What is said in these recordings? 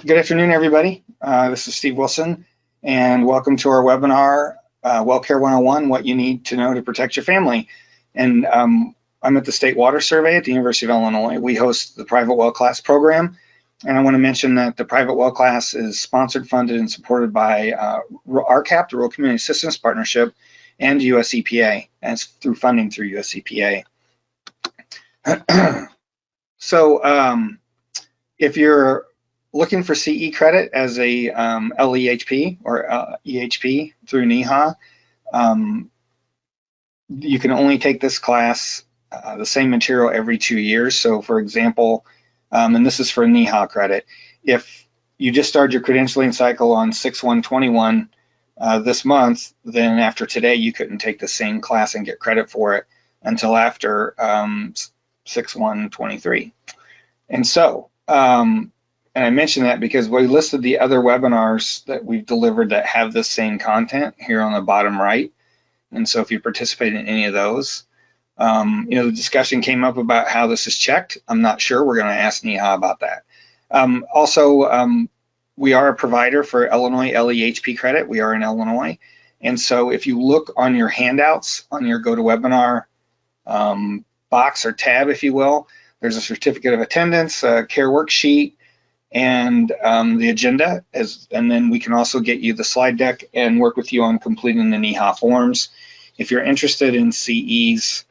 Good afternoon, everybody. This is Steve Wilson, and welcome to our webinar, Well Care 101, What You Need to Know to Protect Your Family. And I'm at the State Water Survey at the University of Illinois. We host the Private Well Class program, and I want to mention that the Private Well Class is sponsored, funded, and supported by RCAP, the Rural Community Assistance Partnership, and US EPA, and it's through funding through US EPA. So if you're looking for CE credit as a LEHP or EHP through NEHA, you can only take this class, the same material every 2 years. So for example, and this is for NEHA credit, if you just started your credentialing cycle on 6/1/21 this month, then after today you couldn't take the same class and get credit for it until after 6/1/23. And so, and I mention that because we listed the other webinars that we've delivered that have the same content here on the bottom right. And so if you participate in any of those, the discussion came up about how this is checked. I'm not sure. We're going to ask NEHA about that. Also, we are a provider for Illinois LEHP credit. We are in Illinois. And so if you look on your handouts on your GoToWebinar box or tab, if you will, there's a certificate of attendance, a care worksheet, and the agenda, and then we can also get you the slide deck and work with you on completing the NEHA forms. If you're interested in CEs,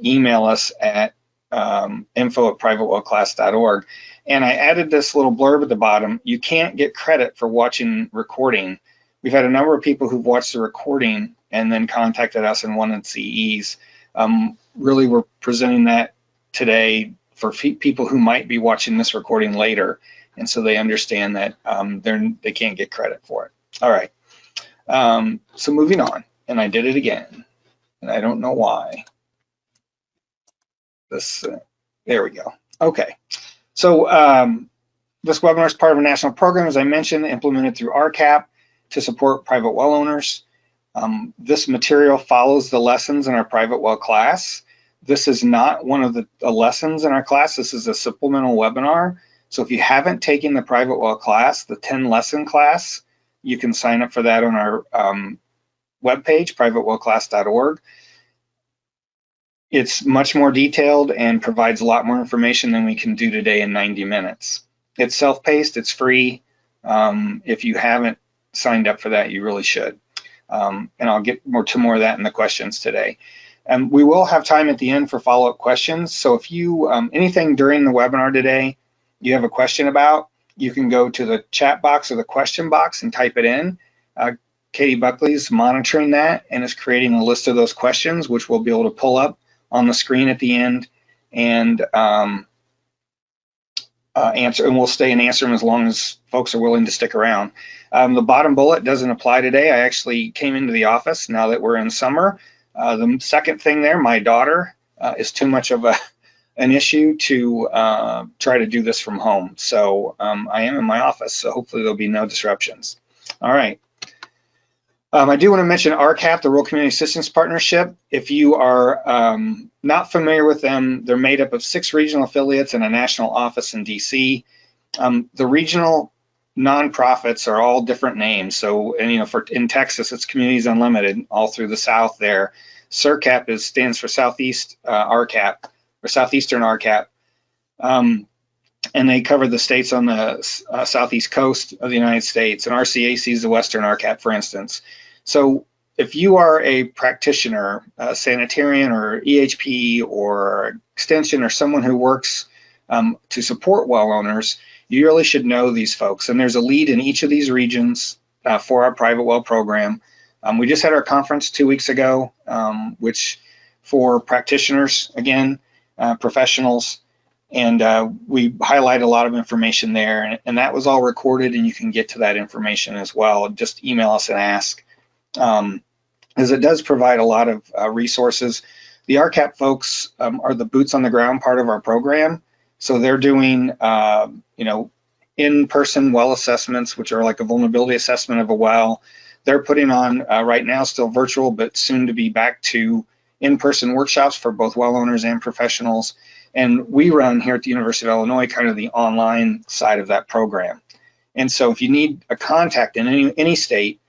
email us at info@privatewellclass.org. And I added this little blurb at the bottom. You can't get credit for watching recording. We've had a number of people who've watched the recording and then contacted us and wanted CEs. Really, we're presenting that today for people who might be watching this recording later, and so they understand that they can't get credit for it. All right, so moving on, and I did it again, and I don't know why. There we go. Okay, so this webinar is part of a national program, as I mentioned, implemented through RCAP to support private well owners. This material follows the lessons in our private well class. This is not one of the lessons in our class. This is a supplemental webinar. So if you haven't taken the private well class, the 10 lesson class, you can sign up for that on our webpage, privatewellclass.org. It's much more detailed and provides a lot more information than we can do today in 90 minutes. It's self-paced, it's free. If you haven't signed up for that, you really should. And I'll get more of that in the questions today. We will have time at the end for follow-up questions. So if you, anything during the webinar today you have a question about, you can go to the chat box or the question box and type it in. Katie Buckley's monitoring that and is creating a list of those questions, which we'll be able to pull up on the screen at the end and answer, and we'll stay and answer them as long as folks are willing to stick around. The bottom bullet doesn't apply today. I actually came into the office now that we're in summer. The second thing there, my daughter is too much of an issue to try to do this from home. So I am in my office, so hopefully there'll be no disruptions. All right. I do want to mention RCAP, the Rural Community Assistance Partnership. If you are not familiar with them, they're made up of 6 regional affiliates and a national office in DC. The regional nonprofits are all different names. So, and in Texas, it's Communities Unlimited, all through the South there. SERCAP stands for Southeast RCAP, or Southeastern RCAP. And they cover the states on the southeast coast of the United States, and RCAC is the Western RCAP, for instance. So if you are a practitioner, a sanitarian or EHP or extension or someone who works to support well owners, you really should know these folks. And there's a lead in each of these regions for our private well program. We just had our conference 2 weeks ago, which for practitioners, again, professionals, and we highlight a lot of information there, and that was all recorded, and you can get to that information as well. Just email us and ask, as it does provide a lot of resources. The RCAP folks are the boots on the ground part of our program, so they're doing in-person well assessments, which are like a vulnerability assessment of a well. They're putting on right now, still virtual, but soon to be back to in-person workshops for both well owners and professionals. And we run here at the University of Illinois kind of the online side of that program. And so if you need a contact in any state,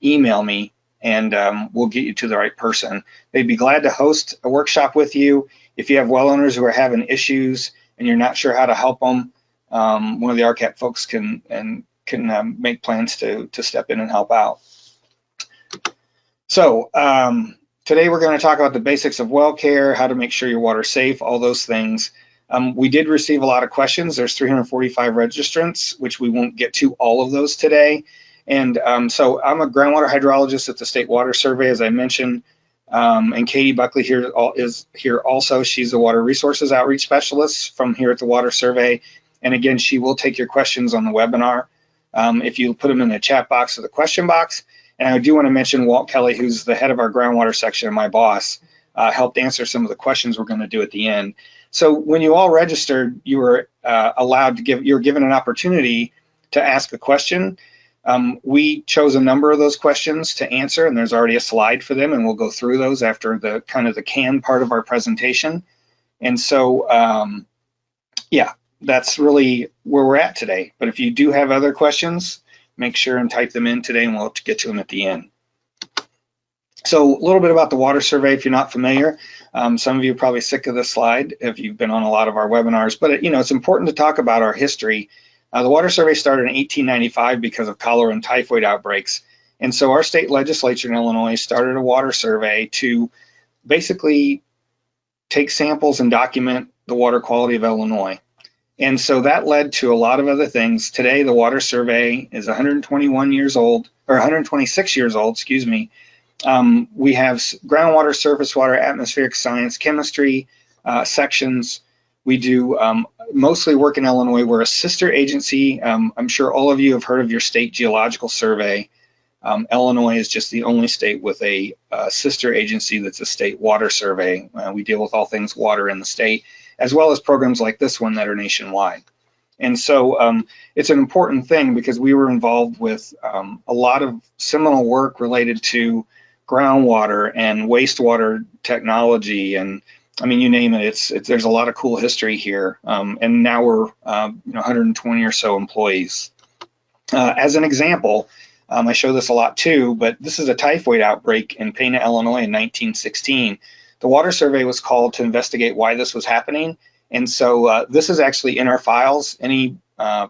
email me, and we'll get you to the right person. They'd be glad to host a workshop with you. If you have well owners who are having issues and you're not sure how to help them, one of the RCAP folks can make plans to step in and help out. So today we're going to talk about the basics of well care, how to make sure your water's safe, all those things. We did receive a lot of questions. There's 345 registrants, which we won't get to all of those today. And so I'm a groundwater hydrologist at the State Water Survey, as I mentioned. And Katie Buckley is here also. She's a water resources outreach specialist from here at the Water Survey. And again, she will take your questions on the webinar if you put them in the chat box or the question box. And I do want to mention Walt Kelly, who's the head of our groundwater section and my boss, helped answer some of the questions we're going to do at the end. So when you all registered, you were you were given an opportunity to ask a question. We chose a number of those questions to answer, and there's already a slide for them, and we'll go through those after the kind of the canned part of our presentation. And so, yeah, that's really where we're at today. But if you do have other questions, make sure and type them in today, and we'll get to them at the end. So a little bit about the Water Survey, if you're not familiar. Some of you are probably sick of this slide if you've been on a lot of our webinars, but it's important to talk about our history. The Water Survey started in 1895 because of cholera and typhoid outbreaks. And so our state legislature in Illinois started a water survey to basically take samples and document the water quality of Illinois. And so that led to a lot of other things. Today, the Water Survey is 121 years old, or 126 years old, excuse me. We have groundwater, surface water, atmospheric science, chemistry sections. We do mostly work in Illinois. We're a sister agency. I'm sure all of you have heard of your state geological survey. Illinois is just the only state with a sister agency that's a state water survey. We deal with all things water in the state, as well as programs like this one that are nationwide. And so it's an important thing because we were involved with a lot of seminal work related to groundwater and wastewater technology, and I mean, you name it. There's a lot of cool history here, and now we're 120 or so employees. As an example, I show this a lot too, but this is a typhoid outbreak in Pana, Illinois in 1916. The Water Survey was called to investigate why this was happening, and so this is actually in our files. Any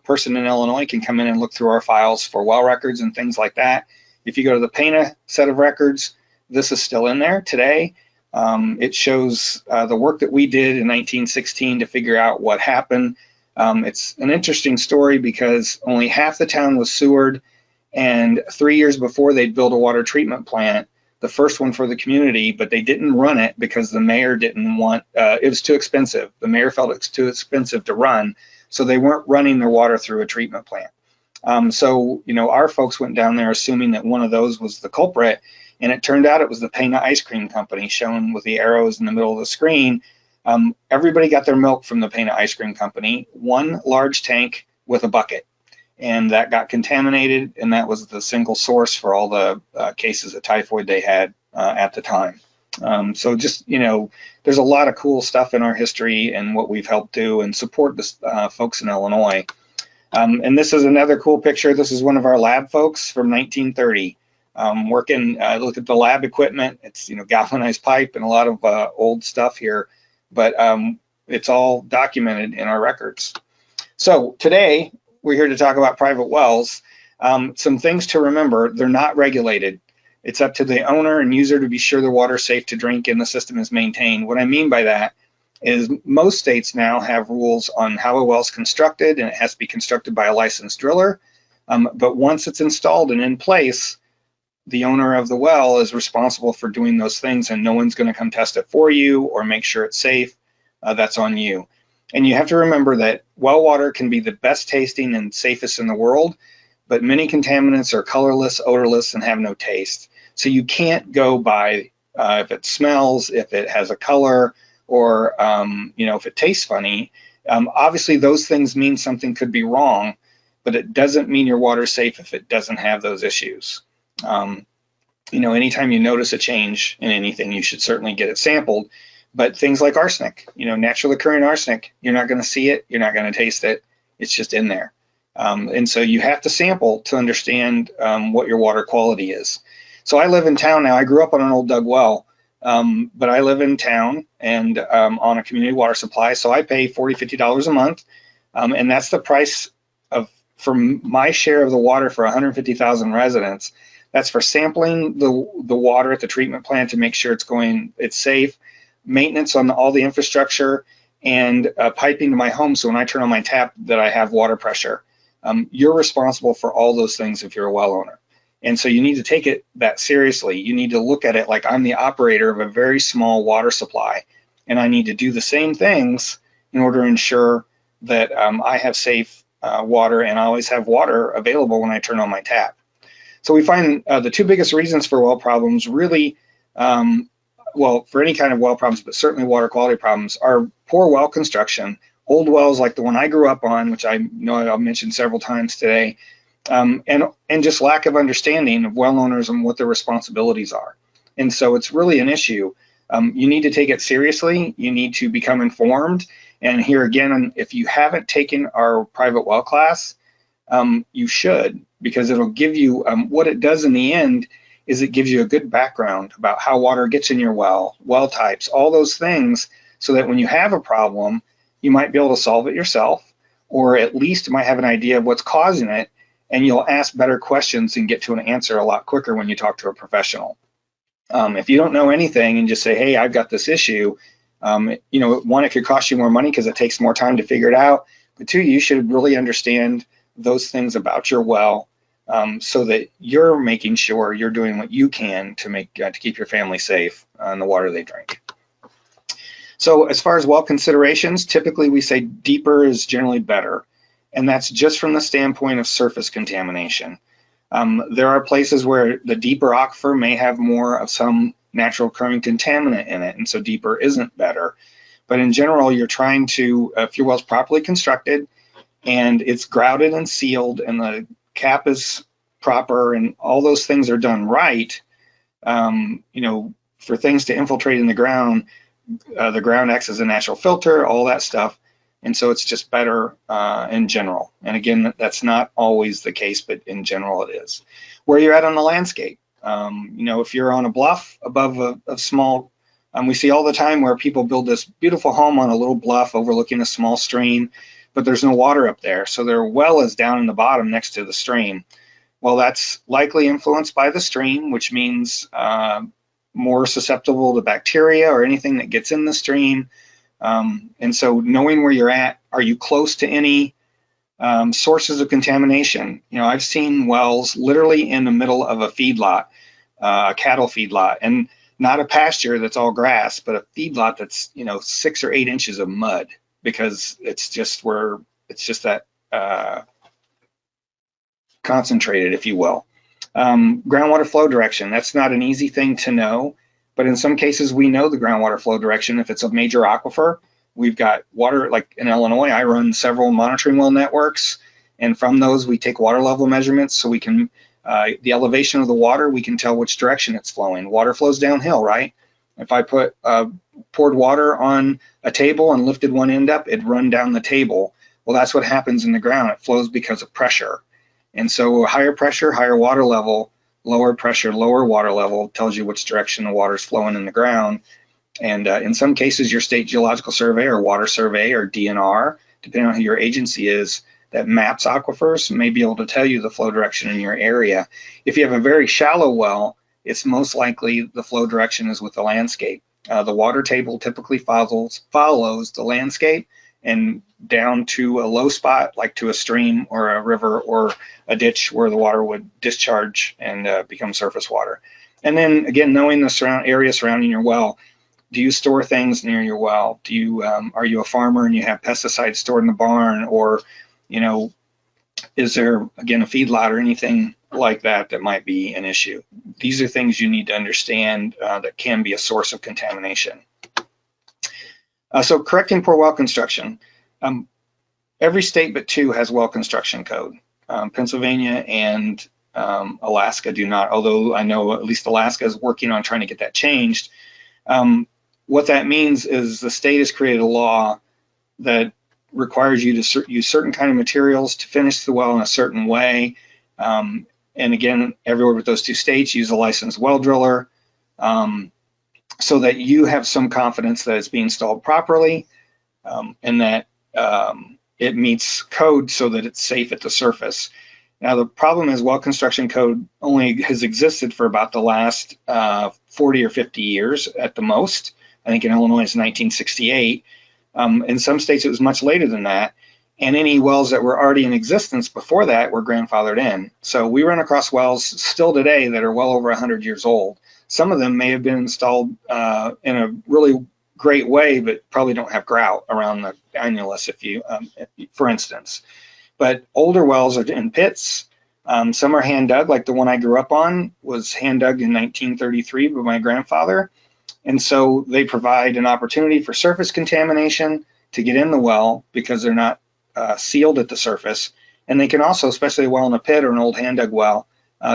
person in Illinois can come in and look through our files for well records and things like that. If you go to the Pana set of records, this is still in there today. It shows the work that we did in 1916 to figure out what happened. It's an interesting story because only half the town was sewered, and 3 years before they'd built a water treatment plant, the first one for the community, but they didn't run it because the mayor didn't want, it was too expensive. The mayor felt it was too expensive to run, so they weren't running their water through a treatment plant. So, our folks went down there assuming that one of those was the culprit, and it turned out it was the Pana Ice Cream Company, shown with the arrows in the middle of the screen. Everybody got their milk from the Pana Ice Cream Company, one large tank with a bucket, and that got contaminated, and that was the single source for all the cases of typhoid they had at the time. So just, there's a lot of cool stuff in our history and what we've helped do and support the folks in Illinois. And this is another cool picture. This is one of our lab folks from 1930. Working, look at the lab equipment. It's galvanized pipe and a lot of old stuff here, but it's all documented in our records. So today we're here to talk about private wells. Some things to remember: they're not regulated. It's up to the owner and user to be sure the water is safe to drink and the system is maintained. What I mean by that is most states now have rules on how a well is constructed, and it has to be constructed by a licensed driller. But once it's installed and in place, the owner of the well is responsible for doing those things, and no one's going to come test it for you or make sure it's safe. That's on you. And you have to remember that well water can be the best tasting and safest in the world, but many contaminants are colorless, odorless, and have no taste. So you can't go by if it smells, if it has a color, or if it tastes funny. Obviously, those things mean something could be wrong, but it doesn't mean your water's safe if it doesn't have those issues. Anytime you notice a change in anything, you should certainly get it sampled. But things like arsenic, naturally occurring arsenic, you're not going to see it, you're not going to taste it, it's just in there. And so you have to sample to understand what your water quality is. So I live in town now. I grew up on an old dug well, but I live in town and on a community water supply. So I pay $40, $50 a month, and that's the price of for my share of the water for 150,000 residents. That's for sampling the water at the treatment plant to make sure it's safe, maintenance on all the infrastructure, and piping to my home. So when I turn on my tap, that I have water pressure. You're responsible for all those things if you're a well owner. And so you need to take it that seriously. You need to look at it like I'm the operator of a very small water supply, and I need to do the same things in order to ensure that I have safe water, and I always have water available when I turn on my tap. So we find the two biggest reasons for well problems really, well, for any kind of well problems, but certainly water quality problems, are poor well construction, old wells like the one I grew up on, which I know I've mentioned several times today, and just lack of understanding of well owners and what their responsibilities are. And so it's really an issue. You need to take it seriously. You need to become informed. And here again, if you haven't taken our private well class, you should, because it'll give you, what it does in the end is it gives you a good background about how water gets in your well, well types, all those things, so that when you have a problem, you might be able to solve it yourself, or at least might have an idea of what's causing it, and you'll ask better questions and get to an answer a lot quicker when you talk to a professional. If you don't know anything and just say, hey, I've got this issue, one, it could cost you more money because it takes more time to figure it out, but two, you should really understand those things about your well, so that you're making sure you're doing what you can to keep your family safe on the water they drink. So as far as well considerations, typically we say deeper is generally better, and that's just from the standpoint of surface contamination. There are places where the deeper aquifer may have more of some natural occurring contaminant in it, and so deeper isn't better. But in general, you're trying to, if your well's properly constructed and it's grouted and sealed and the cap is proper and all those things are done right, for things to infiltrate in the ground acts as a natural filter, all that stuff. And so it's just better in general. And again, that's not always the case, but in general it is. Where you're at on the landscape, if you're on a bluff above a small, we see all the time where people build this beautiful home on a little bluff overlooking a small stream, but there's no water up there. So their well is down in the bottom next to the stream. Well, that's likely influenced by the stream, which means more susceptible to bacteria or anything that gets in the stream. And so knowing where you're at, are you close to any sources of contamination? I've seen wells literally in the middle of a feedlot, a cattle feedlot, and not a pasture that's all grass, but a feedlot that's 6 or 8 inches of mud, because it's just that concentrated, if you will. Groundwater flow direction, that's not an easy thing to know, but in some cases we know the groundwater flow direction. If it's a major aquifer, we've got water, like in Illinois, I run several monitoring well networks, and from those we take water level measurements, so we can, the elevation of the water, we can tell which direction it's flowing. Water flows downhill, right? If I poured water on a table and lifted one end up, it'd run down the table. Well, that's what happens in the ground. It flows because of pressure. And so higher pressure, higher water level, lower pressure, lower water level tells you which direction the water is flowing in the ground. And in some cases, your state geological survey or water survey or DNR, depending on who your agency is, that maps aquifers, may be able to tell you the flow direction in your area. If you have a very shallow well, it's most likely the flow direction is with the landscape. The water table typically follows the landscape and down to a low spot, like to a stream or a river or a ditch where the water would discharge and become surface water. And then again, knowing the area surrounding your well. Do you store things near your well? Are you a farmer and you have pesticides stored in the barn, or is there again a feedlot or anything like that might be an issue? These are things you need to understand that can be a source of contamination. So correcting poor well construction. Every state but 2 has well construction code. Pennsylvania and Alaska do not, although I know at least Alaska is working on trying to get that changed. What that means is the state has created a law that requires you to use certain kind of materials to finish the well in a certain way. And again, everywhere with those two states, use a licensed well driller, so that you have some confidence that it's being installed properly, and that it meets code so that it's safe at the surface. Now, the problem is well construction code only has existed for about the last 40 or 50 years at the most. I think in Illinois it's 1968. In some states it was much later than that. And any wells that were already in existence before that were grandfathered in. So we run across wells still today that are well over 100 years old. Some of them may have been installed in a really great way, but probably don't have grout around the annulus, for instance. But older wells are in pits. Some are hand dug, like the one I grew up on was hand dug in 1933 by my grandfather. And so they provide an opportunity for surface contamination to get in the well because they're not sealed at the surface. And they can also, especially a well in a pit or an old hand dug well,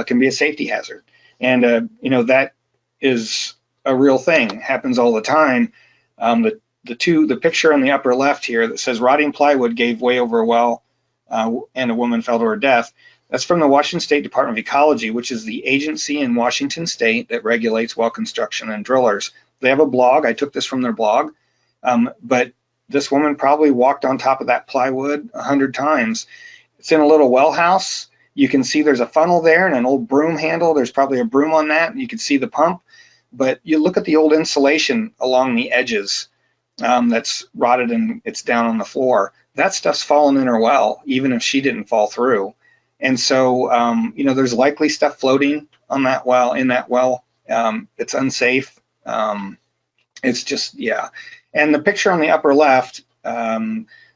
can be a safety hazard. And that is a real thing, happens all the time. The picture on the upper left here that says rotting plywood gave way over a well and a woman fell to her death. That's from the Washington State Department of Ecology, which is the agency in Washington State that regulates well construction and drillers. They have a blog. I took this from their blog. But this woman probably walked on top of that plywood 100 times. It's in a little well house. You can see there's a funnel there and an old broom handle. There's probably a broom on that. You can see the pump. But you look at the old insulation along the edges that's rotted and it's down on the floor. That stuff's fallen in her well, even if she didn't fall through. And so, there's likely stuff floating on that well, in that well. It's unsafe. It's just, yeah. And the picture on the upper left,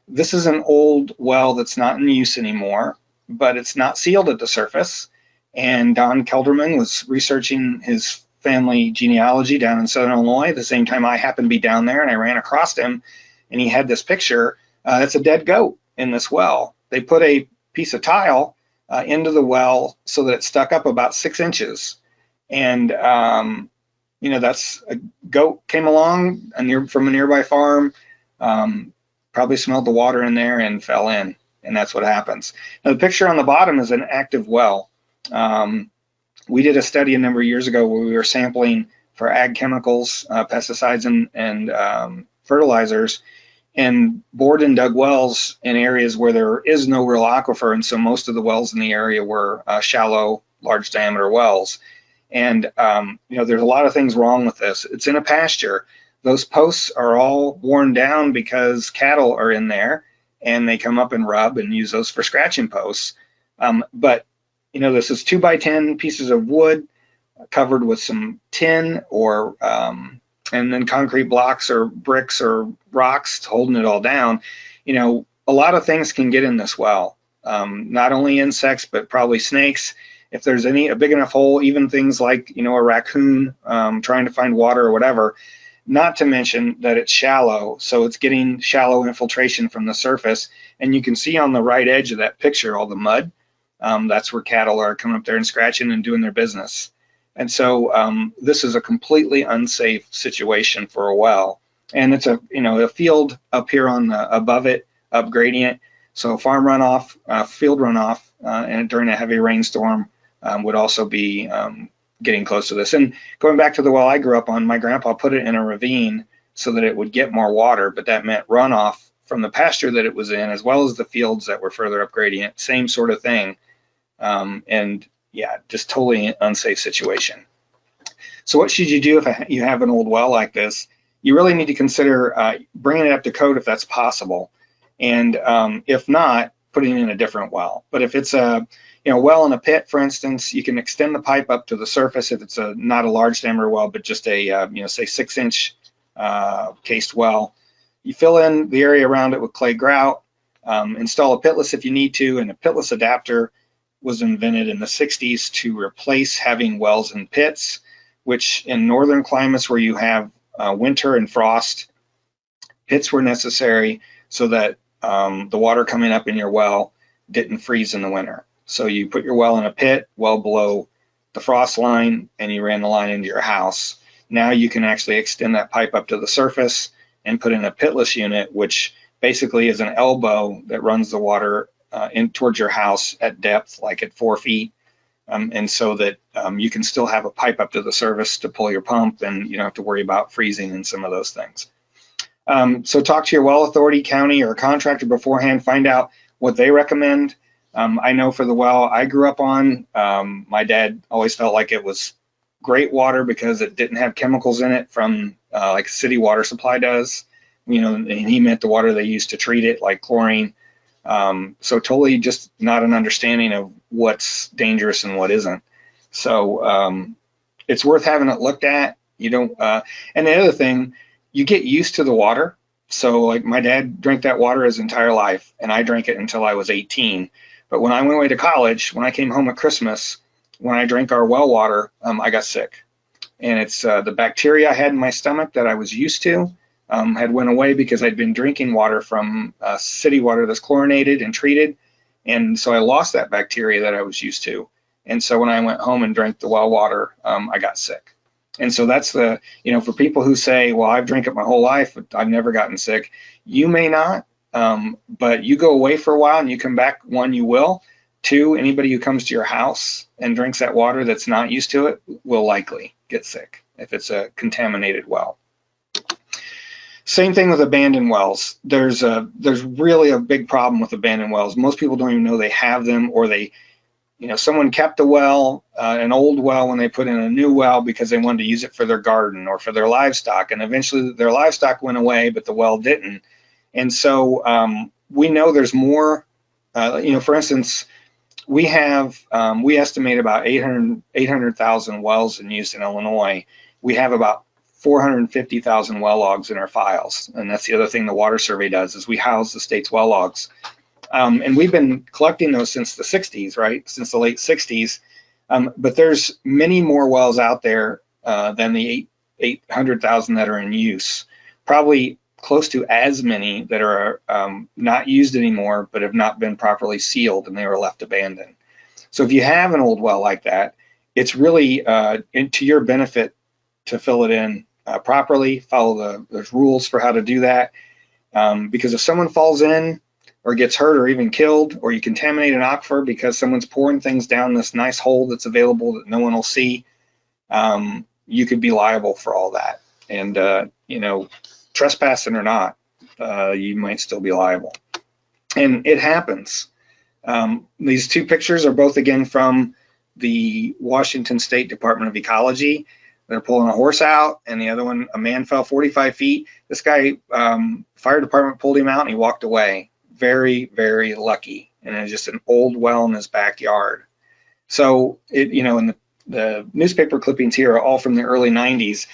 this is an old well that's not in use anymore, but it's not sealed at the surface. And Don Kelderman was researching his family genealogy down in Southern Illinois at the same time I happened to be down there, and I ran across him, and he had this picture. That's a dead goat in this well. They put a piece of tile into the well so that it stuck up about 6 inches. And, that's a goat came along from a nearby farm, probably smelled the water in there and fell in, and that's what happens. Now, the picture on the bottom is an active well. We did a study a number of years ago where we were sampling for ag chemicals, pesticides, and fertilizers, and bored and dug wells in areas where there is no real aquifer, and so most of the wells in the area were shallow, large diameter wells. And there's a lot of things wrong with this. It's in a pasture. Those posts are all worn down because cattle are in there, and they come up and rub and use those for scratching posts. But this is 2x10 pieces of wood covered with some tin or and then concrete blocks or bricks or rocks holding it all down. A lot of things can get in this well, not only insects, but probably snakes. If there's a big enough hole, even things like, a raccoon trying to find water or whatever, not to mention that it's shallow. So it's getting shallow infiltration from the surface. And you can see on the right edge of that picture, all the mud. That's where cattle are coming up there and scratching and doing their business. And so this is a completely unsafe situation for a well. And it's a field up here above it, up gradient. So farm runoff, field runoff, and during a heavy rainstorm would also be getting close to this. And going back to the well I grew up on, my grandpa put it in a ravine so that it would get more water, but that meant runoff from the pasture that it was in, as well as the fields that were further up gradient, same sort of thing. And yeah, just totally unsafe situation. So what should you do if you have an old well like this? You really need to consider bringing it up to code if that's possible. And if not, putting in a different well. But if it's a well in a pit, for instance, you can extend the pipe up to the surface if it's not a large diameter well, but just a say 6-inch cased well. You fill in the area around it with clay grout, install a pitless if you need to, and a pitless adapter was invented in the 60s to replace having wells in pits, which in northern climates where you have winter and frost, pits were necessary so that the water coming up in your well didn't freeze in the winter. So you put your well in a pit well below the frost line, and you ran the line into your house. Now you can actually extend that pipe up to the surface and put in a pitless unit, which basically is an elbow that runs the water in towards your house at depth, like at 4 feet. And so that you can still have a pipe up to the surface to pull your pump, and you don't have to worry about freezing and some of those things. So talk to your well authority, county, or contractor beforehand. Find out what they recommend. I know for the well I grew up on, my dad always felt like it was great water because it didn't have chemicals in it from like city water supply does. And he meant the water they used to treat it, like chlorine. So totally just not an understanding of what's dangerous and what isn't. So it's worth having it looked at. And the other thing, you get used to the water. So like my dad drank that water his entire life, and I drank it until I was 18. But when I went away to college, when I came home at Christmas, when I drank our well water, I got sick. And it's the bacteria I had in my stomach that I was used to had went away because I'd been drinking water from city water that's chlorinated and treated. And so I lost that bacteria that I was used to. And so when I went home and drank the well water, I got sick. And so that's for people who say, well, I've drank it my whole life, but I've never gotten sick. You may not, but you go away for a while and you come back, one, you will. Two, anybody who comes to your house and drinks that water that's not used to it will likely get sick if it's a contaminated well. Same thing with abandoned wells. There's really a big problem with abandoned wells. Most people don't even know they have them, or someone kept a well, an old well, when they put in a new well because they wanted to use it for their garden or for their livestock, and eventually their livestock went away, but the well didn't. And so we know there's more. For instance, we estimate about 800,000 wells in use in Illinois. We have about 450,000 well logs in our files, and that's the other thing the Water Survey does, is we house the state's well logs. And we've been collecting those since the 60s, right? Since the late 60s. But there's many more wells out there than the 800,000 that are in use. Probably close to as many that are not used anymore, but have not been properly sealed and they were left abandoned. So if you have an old well like that, it's really to your benefit to fill it in properly, follow there's rules for how to do that. Because if someone falls in or gets hurt or even killed, or you contaminate an aquifer because someone's pouring things down this nice hole that's available that no one will see, you could be liable for all that. And, trespassing or not, you might still be liable. And it happens. These two pictures are both, again, from the Washington State Department of Ecology. They're pulling a horse out, and the other one, a man fell 45 feet. This guy, fire department pulled him out and he walked away. Very, very lucky. And it's just an old well in his backyard. So, and the newspaper clippings here are all from the early 90s.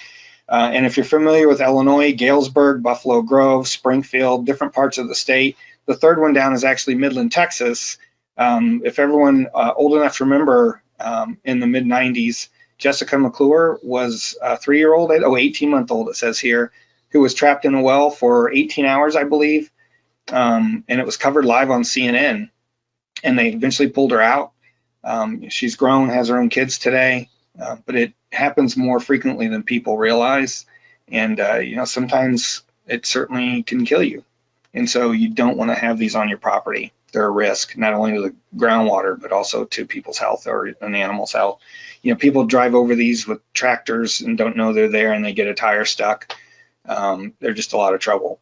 And if you're familiar with Illinois, Galesburg, Buffalo Grove, Springfield, different parts of the state. The third one down is actually Midland, Texas. If everyone old enough to remember, in the mid 90s, Jessica McClure was a 18-month-old, it says here, who was trapped in a well for 18 hours, I believe. And it was covered live on CNN, and they eventually pulled her out. She's grown, has her own kids today, but it happens more frequently than people realize. And, sometimes it certainly can kill you. And so you don't want to have these on your property. They're a risk, not only to the groundwater, but also to people's health or an animal's health. People drive over these with tractors and don't know they're there, and they get a tire stuck. They're just a lot of trouble.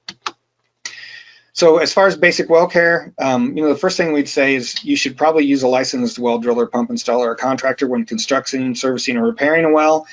So as far as basic well care, the first thing we'd say is you should probably use a licensed well driller, pump installer, or contractor when constructing, servicing, or repairing a well.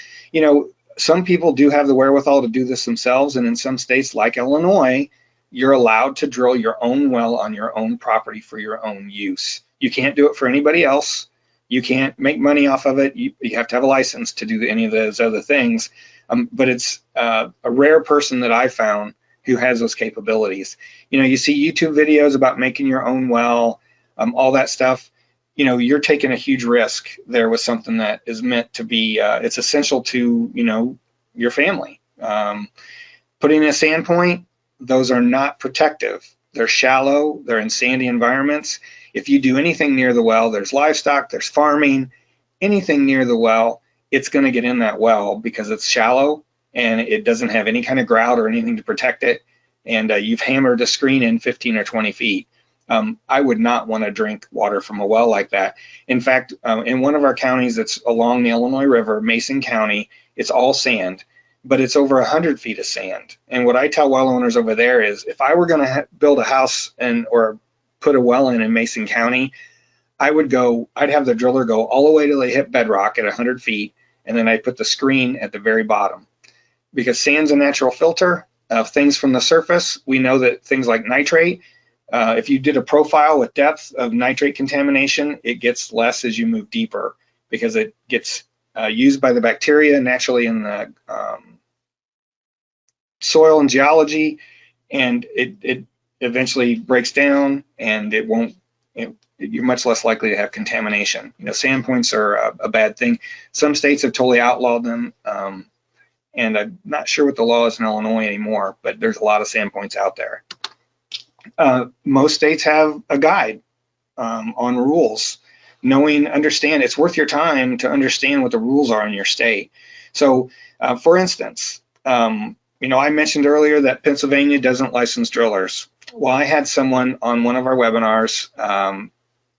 Some people do have the wherewithal to do this themselves, and in some states like Illinois, you're allowed to drill your own well on your own property for your own use. You can't do it for anybody else. You can't make money off of it. You have to have a license to do any of those other things. But it's a rare person that I found who has those capabilities. You see YouTube videos about making your own well, all that stuff. You're taking a huge risk there with something that is meant to be, it's essential to, your family. Putting in a sand point, those are not protective. They're shallow, they're in sandy environments. If you do anything near the well, there's livestock, there's farming, anything near the well, it's gonna get in that well because it's shallow and it doesn't have any kind of grout or anything to protect it. and you've hammered a screen in 15 or 20 feet. I would not want to drink water from a well like that. In fact, in one of our counties that's along the Illinois River, Mason County, it's all sand, but it's over 100 feet of sand. And what I tell well owners over there is, if I were going to build a house or put a well in Mason County, I'd have the driller go all the way till they hit bedrock at 100 feet, and then I'd put the screen at the very bottom. Because sand's a natural filter of things from the surface. We know that things like nitrate, if you did a profile with depth of nitrate contamination, it gets less as you move deeper, because it gets used by the bacteria naturally in the soil and geology, and it eventually breaks down, and you're much less likely to have contamination. Sand points are a bad thing. Some states have totally outlawed them, and I'm not sure what the law is in Illinois anymore, but there's a lot of sand points out there. Most states have a guide on rules. Understand, it's worth your time to understand what the rules are in your state. So, for instance, I mentioned earlier that Pennsylvania doesn't license drillers. Well, I had someone on one of our webinars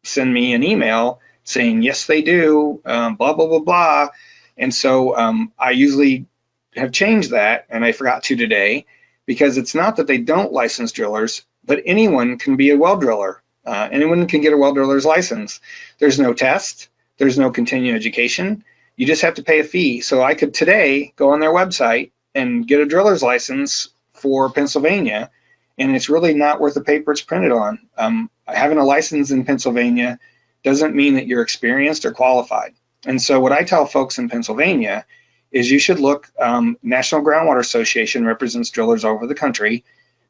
send me an email saying, yes, they do, blah, blah, blah, blah. And so I usually have changed that, and I forgot to today, because it's not that they don't license drillers, but anyone can be a well driller. Anyone can get a well driller's license. There's no test. There's no continuing education. You just have to pay a fee. So I could today go on their website and get a driller's license for Pennsylvania, and it's really not worth the paper it's printed on. Having a license in Pennsylvania doesn't mean that you're experienced or qualified. And so what I tell folks in Pennsylvania is, you should look. National Groundwater Association represents drillers over the country.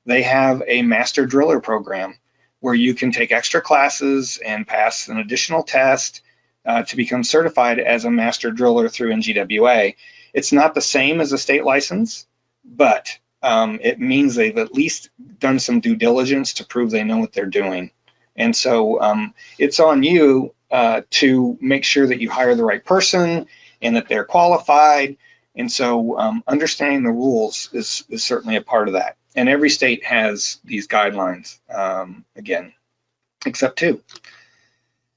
They have a master driller program where you can take extra classes and pass an additional test to become certified as a master driller through NGWA. It's not the same as a state license, but it means they've at least done some due diligence to prove they know what they're doing. And so it's on you to make sure that you hire the right person and that they're qualified. And so understanding the rules is certainly a part of that. And every state has these guidelines, again, except two.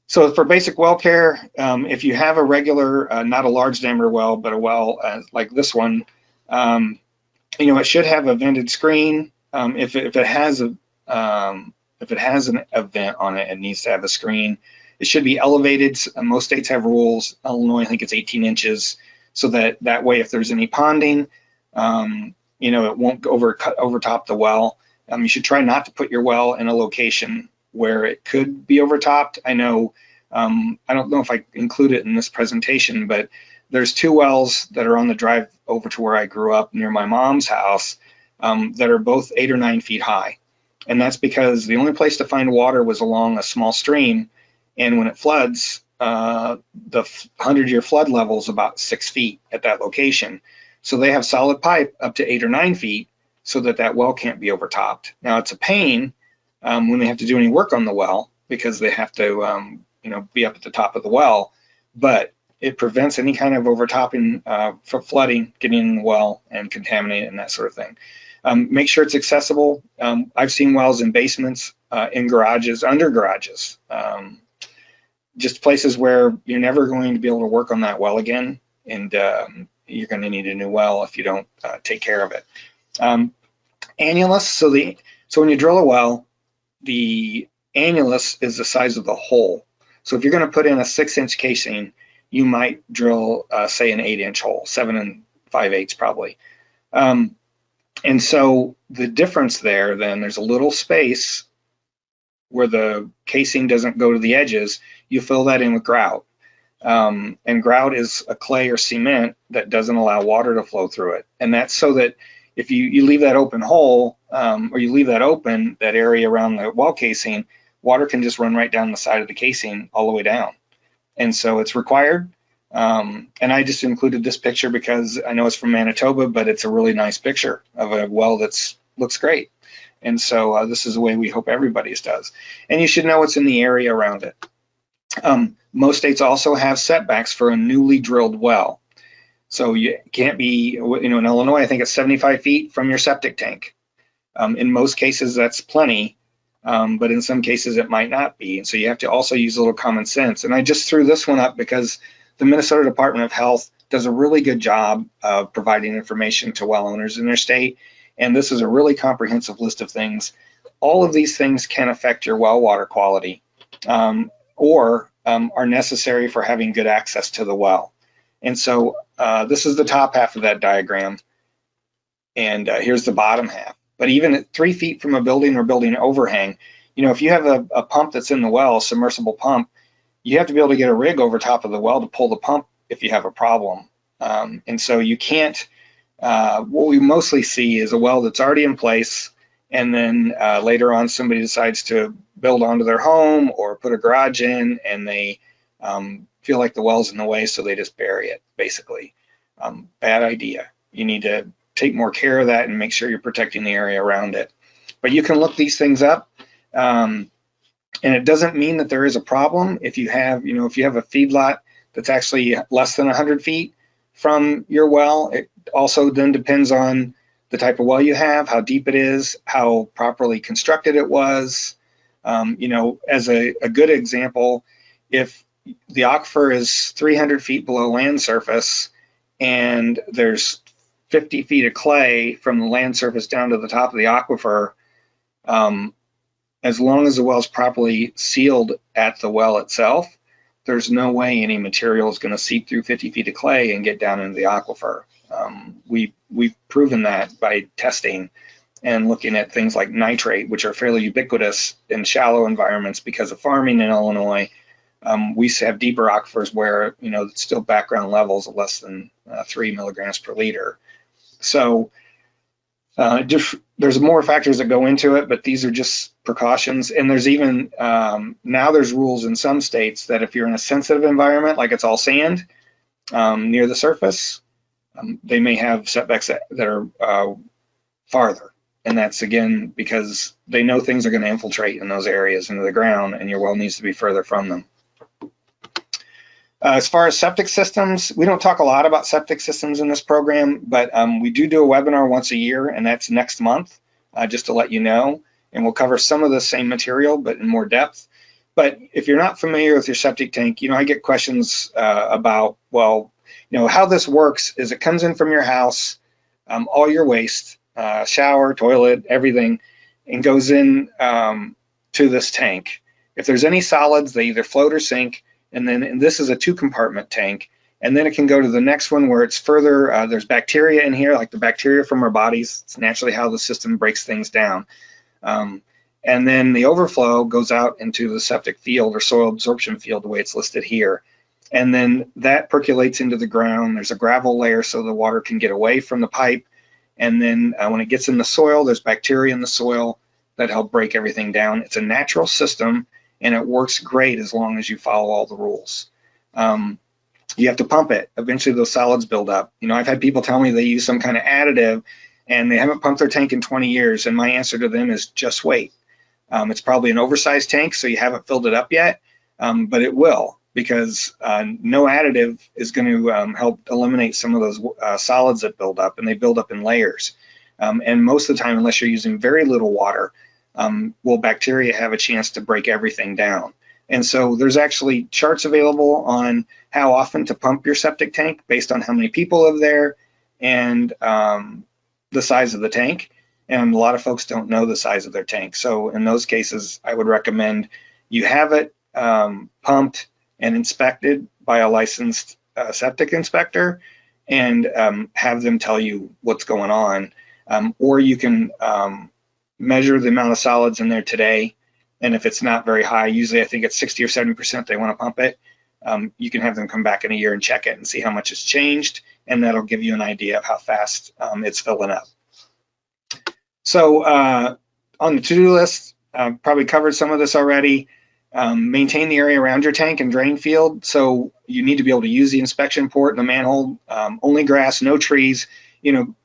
So for basic well care, if you have a regular, not a large diameter well, but a well like this one, it should have a vented screen. If it has an vent on it, it needs to have a screen. It should be elevated. Most states have rules. Illinois, I think it's 18 inches, so that way, if there's any ponding, it won't overtop the well. You should try not to put your well in a location where it could be overtopped. I know, I don't know if I include it in this presentation, but there's two wells that are on the drive over to where I grew up near my mom's house that are both 8 or 9 feet high. And that's because the only place to find water was along a small stream. And when it floods, the 100-year flood level is about 6 feet at that location. So they have solid pipe up to 8 or 9 feet so that well can't be overtopped. Now, it's a pain when they have to do any work on the well, because they have to be up at the top of the well, but it prevents any kind of overtopping for flooding, getting in the well and contaminating and that sort of thing. Make sure it's accessible. I've seen wells in basements, in garages, under garages, just places where you're never going to be able to work on that well again, and you're going to need a new well if you don't take care of it. Annulus, so when you drill a well, the annulus is the size of the hole. So if you're going to put in a 6-inch casing, you might drill, say, an 8-inch hole, 7 5/8 probably. And so the difference there's a little space where the casing doesn't go to the edges. You fill that in with grout. And grout is a clay or cement that doesn't allow water to flow through it. And that's so that if you leave that open hole, or you leave that open, that area around the well casing, water can just run right down the side of the casing all the way down. And so it's required. And I just included this picture because I know it's from Manitoba, but it's a really nice picture of a well that looks great. And so this is the way we hope everybody's does. And you should know what's in the area around it. Most states also have setbacks for a newly drilled well. So you can't be, in Illinois, I think it's 75 feet from your septic tank. In most cases, that's plenty, but in some cases it might not be. And so you have to also use a little common sense. And I just threw this one up because the Minnesota Department of Health does a really good job of providing information to well owners in their state. And this is a really comprehensive list of things. All of these things can affect your well water quality, or are necessary for having good access to the well. And so this is the top half of that diagram, and here's the bottom half. But even at 3 feet from a building or building overhang, if you have a pump that's in the well, a submersible pump, you have to be able to get a rig over top of the well to pull the pump if you have a problem. And so you can't, what we mostly see is a well that's already in place, and then later on somebody decides to build onto their home or put a garage in, and they feel like the well's in the way, so they just bury it, basically. Bad idea. You need to take more care of that and make sure you're protecting the area around it. But you can look these things up, and it doesn't mean that there is a problem. If you have, if you have a feedlot that's actually less than 100 feet from your well, it also then depends on the type of well you have, how deep it is, how properly constructed it was. As a good example, if the aquifer is 300 feet below land surface and there's 50 feet of clay from the land surface down to the top of the aquifer, as long as the well is properly sealed at the well itself, there's no way any material is going to seep through 50 feet of clay and get down into the aquifer. We've proven that by testing and looking at things like nitrate, which are fairly ubiquitous in shallow environments because of farming in Illinois. We have deeper aquifers where it's still background levels of less than 3 milligrams per liter. So there's more factors that go into it, but these are just precautions. And there's even now there's rules in some states that if you're in a sensitive environment, like it's all sand near the surface, they may have setbacks that are farther. And that's, again, because they know things are going to infiltrate in those areas into the ground, and your well needs to be further from them. As far as septic systems, we don't talk a lot about septic systems in this program, but we do a webinar once a year, and that's next month, just to let you know. And we'll cover some of the same material, but in more depth. But if you're not familiar with your septic tank, I get questions about, well, how this works is it comes in from your house, all your waste, shower, toilet, everything, and goes in to this tank. If there's any solids, they either float or sink. And this is a 2-compartment tank, and then it can go to the next one where it's further, there's bacteria in here, like the bacteria from our bodies. It's naturally how the system breaks things down. And then the overflow goes out into the septic field or soil absorption field, the way it's listed here. And then that percolates into the ground. There's a gravel layer so the water can get away from the pipe. And then when it gets in the soil, there's bacteria in the soil that help break everything down. It's a natural system, and it works great as long as you follow all the rules. You have to pump it. Eventually those solids build up. I've had people tell me they use some kind of additive and they haven't pumped their tank in 20 years, and my answer to them is just wait. It's probably an oversized tank, so you haven't filled it up yet, but it will, because no additive is going to help eliminate some of those solids that build up, and they build up in layers. And most of the time, unless you're using very little water, will bacteria have a chance to break everything down. And so there's actually charts available on how often to pump your septic tank based on how many people live there and the size of the tank. And a lot of folks don't know the size of their tank. So in those cases, I would recommend you have it pumped and inspected by a licensed septic inspector, and have them tell you what's going on. Or you can measure the amount of solids in there today, and if it's not very high, usually I think it's 60 or 70% they want to pump it, you can have them come back in a year and check it and see how much has changed, and that'll give you an idea of how fast it's filling up. So on the to-do list, probably covered some of this already. Maintain the area around your tank and drain field. So you need to be able to use the inspection port and the manhole. Only grass, no trees.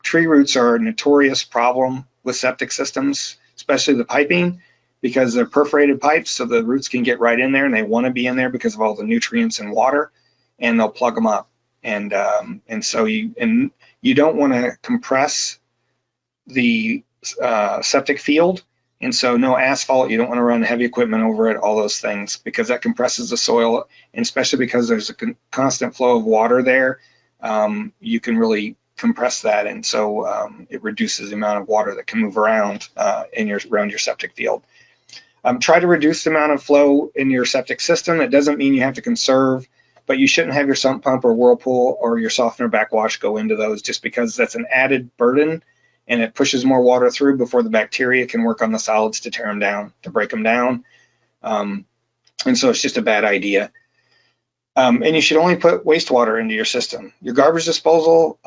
Tree roots are a notorious problem with septic systems, especially the piping, because they're perforated pipes, so the roots can get right in there, and they want to be in there because of all the nutrients and water, and they'll plug them up. And so you don't want to compress the septic field. And so no asphalt, you don't want to run heavy equipment over it, all those things, because that compresses the soil, and especially because there's a constant flow of water there, you can really compress that, and so it reduces the amount of water that can move around around your septic field. Try to reduce the amount of flow in your septic system. It doesn't mean you have to conserve, but you shouldn't have your sump pump or whirlpool or your softener backwash go into those, just because that's an added burden, and it pushes more water through before the bacteria can work on the solids to tear them down, to break them down. And so it's just a bad idea. And you should only put wastewater into your system. Your garbage disposal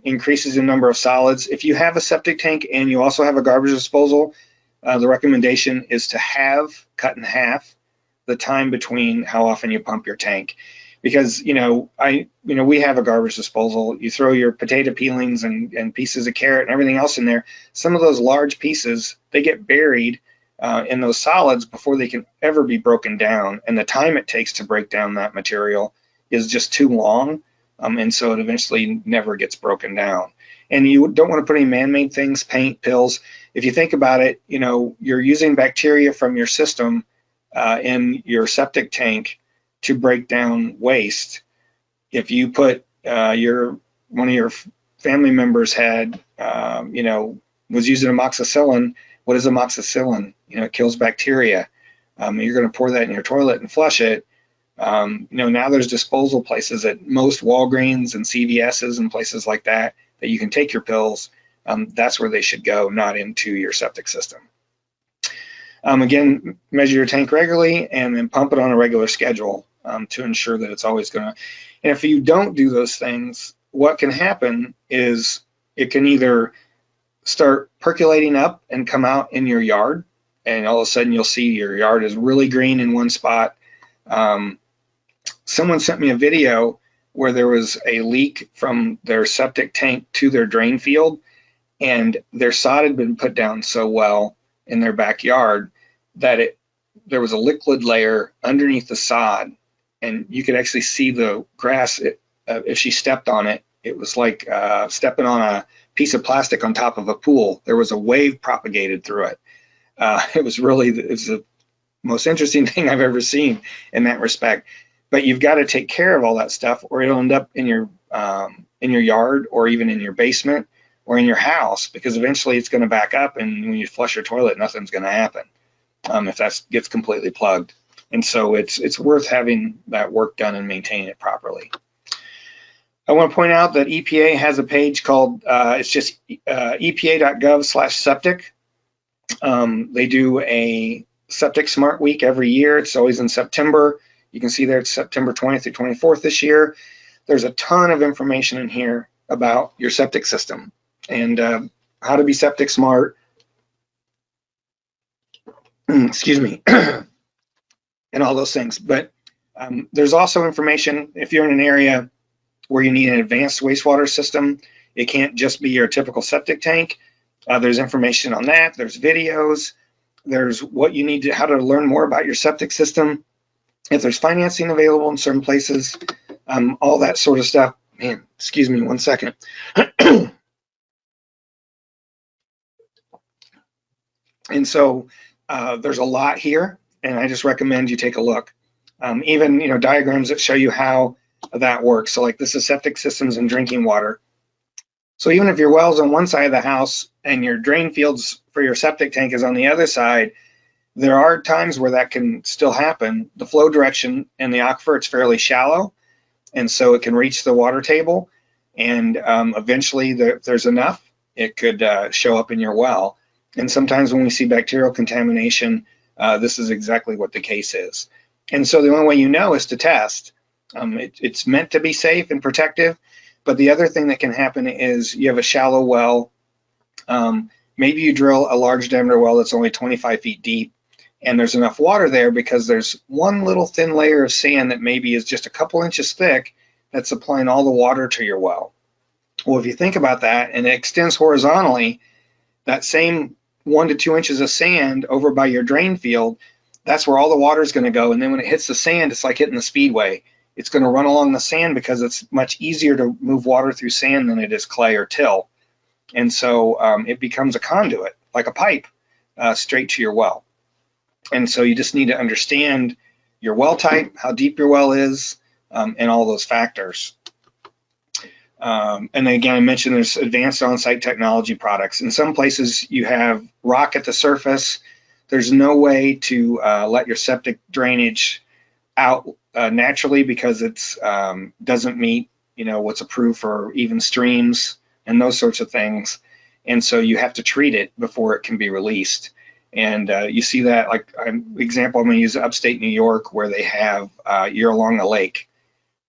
increases the number of solids. If you have a septic tank and you also have a garbage disposal, the recommendation is to cut in half the time between how often you pump your tank. Because we have a garbage disposal. You throw your potato peelings and pieces of carrot and everything else in there. Some of those large pieces, they get buried in those solids before they can ever be broken down, and the time it takes to break down that material is just too long, and so it eventually never gets broken down. And you don't want to put any man-made things, paint, pills. If you think about it, you're using bacteria from your system in your septic tank to break down waste. If you put one of your family members was using amoxicillin. What is amoxicillin? It kills bacteria. You're going to pour that in your toilet and flush it. Now there's disposal places at most Walgreens and CVS's and places like that you can take your pills. That's where they should go, not into your septic system. Again, measure your tank regularly and then pump it on a regular schedule to ensure that it's always going to. And if you don't do those things, what can happen is it can either start percolating up and come out in your yard, and all of a sudden you'll see your yard is really green in one spot. Someone sent me a video where there was a leak from their septic tank to their drain field, and their sod had been put down so well in their backyard that there was a liquid layer underneath the sod, and you could actually see the grass. If she stepped on it, it was like stepping on a piece of plastic on top of a pool. There was a wave propagated through it. It was the most interesting thing I've ever seen in that respect. But you've got to take care of all that stuff, or it'll end up in your yard, or even in your basement, or in your house, because eventually it's going to back up, and when you flush your toilet, nothing's going to happen if that gets completely plugged. And so it's worth having that work done and maintaining it properly. I want to point out that EPA has a page called, it's just epa.gov/septic. They do a Septic Smart Week every year. It's always in September. You can see there it's September 20th through 24th this year. There's a ton of information in here about your septic system and how to be septic smart. Excuse me. And all those things. But there's also information if you're in an area where you need an advanced wastewater system. It can't just be your typical septic tank. There's information on that. There's videos. There's what you need to, how to learn more about your septic system. If there's financing available in certain places, all that sort of stuff. Man, excuse me 1 second. And so there's a lot here, and I just recommend you take a look. Even diagrams that show you how that works. So like this is septic systems and drinking water. So even if your well's on one side of the house and your drain fields for your septic tank is on the other side, there are times where that can still happen. The flow direction in the aquifer, it's fairly shallow, and so it can reach the water table, and eventually if there's enough, it could show up in your well. And sometimes when we see bacterial contamination, this is exactly what the case is. And so the only way you know is to test. It's meant to be safe and protective, but the other thing that can happen is you have a shallow well. Maybe you drill a large diameter well that's only 25 feet deep, and there's enough water there because there's one little thin layer of sand that maybe is just a couple inches thick that's supplying all the water to your well. Well, if you think about that and it extends horizontally, that same 1 to 2 inches of sand over by your drain field, that's where all the water is going to go. And then when it hits the sand, it's like hitting the speedway. It's going to run along the sand because it's much easier to move water through sand than it is clay or till. And so it becomes a conduit. like a pipe straight to your well. And so you just need to understand your well type, how deep your well is, and all those factors. And then again, I mentioned there's advanced on-site technology products. In some places you have rock at the surface. There's no way to let your septic drainage out naturally because it's doesn't meet what's approved for even streams and those sorts of things. And so you have to treat it before it can be released. And you see that, like example, I'm going to use upstate New York where they have you're along a lake.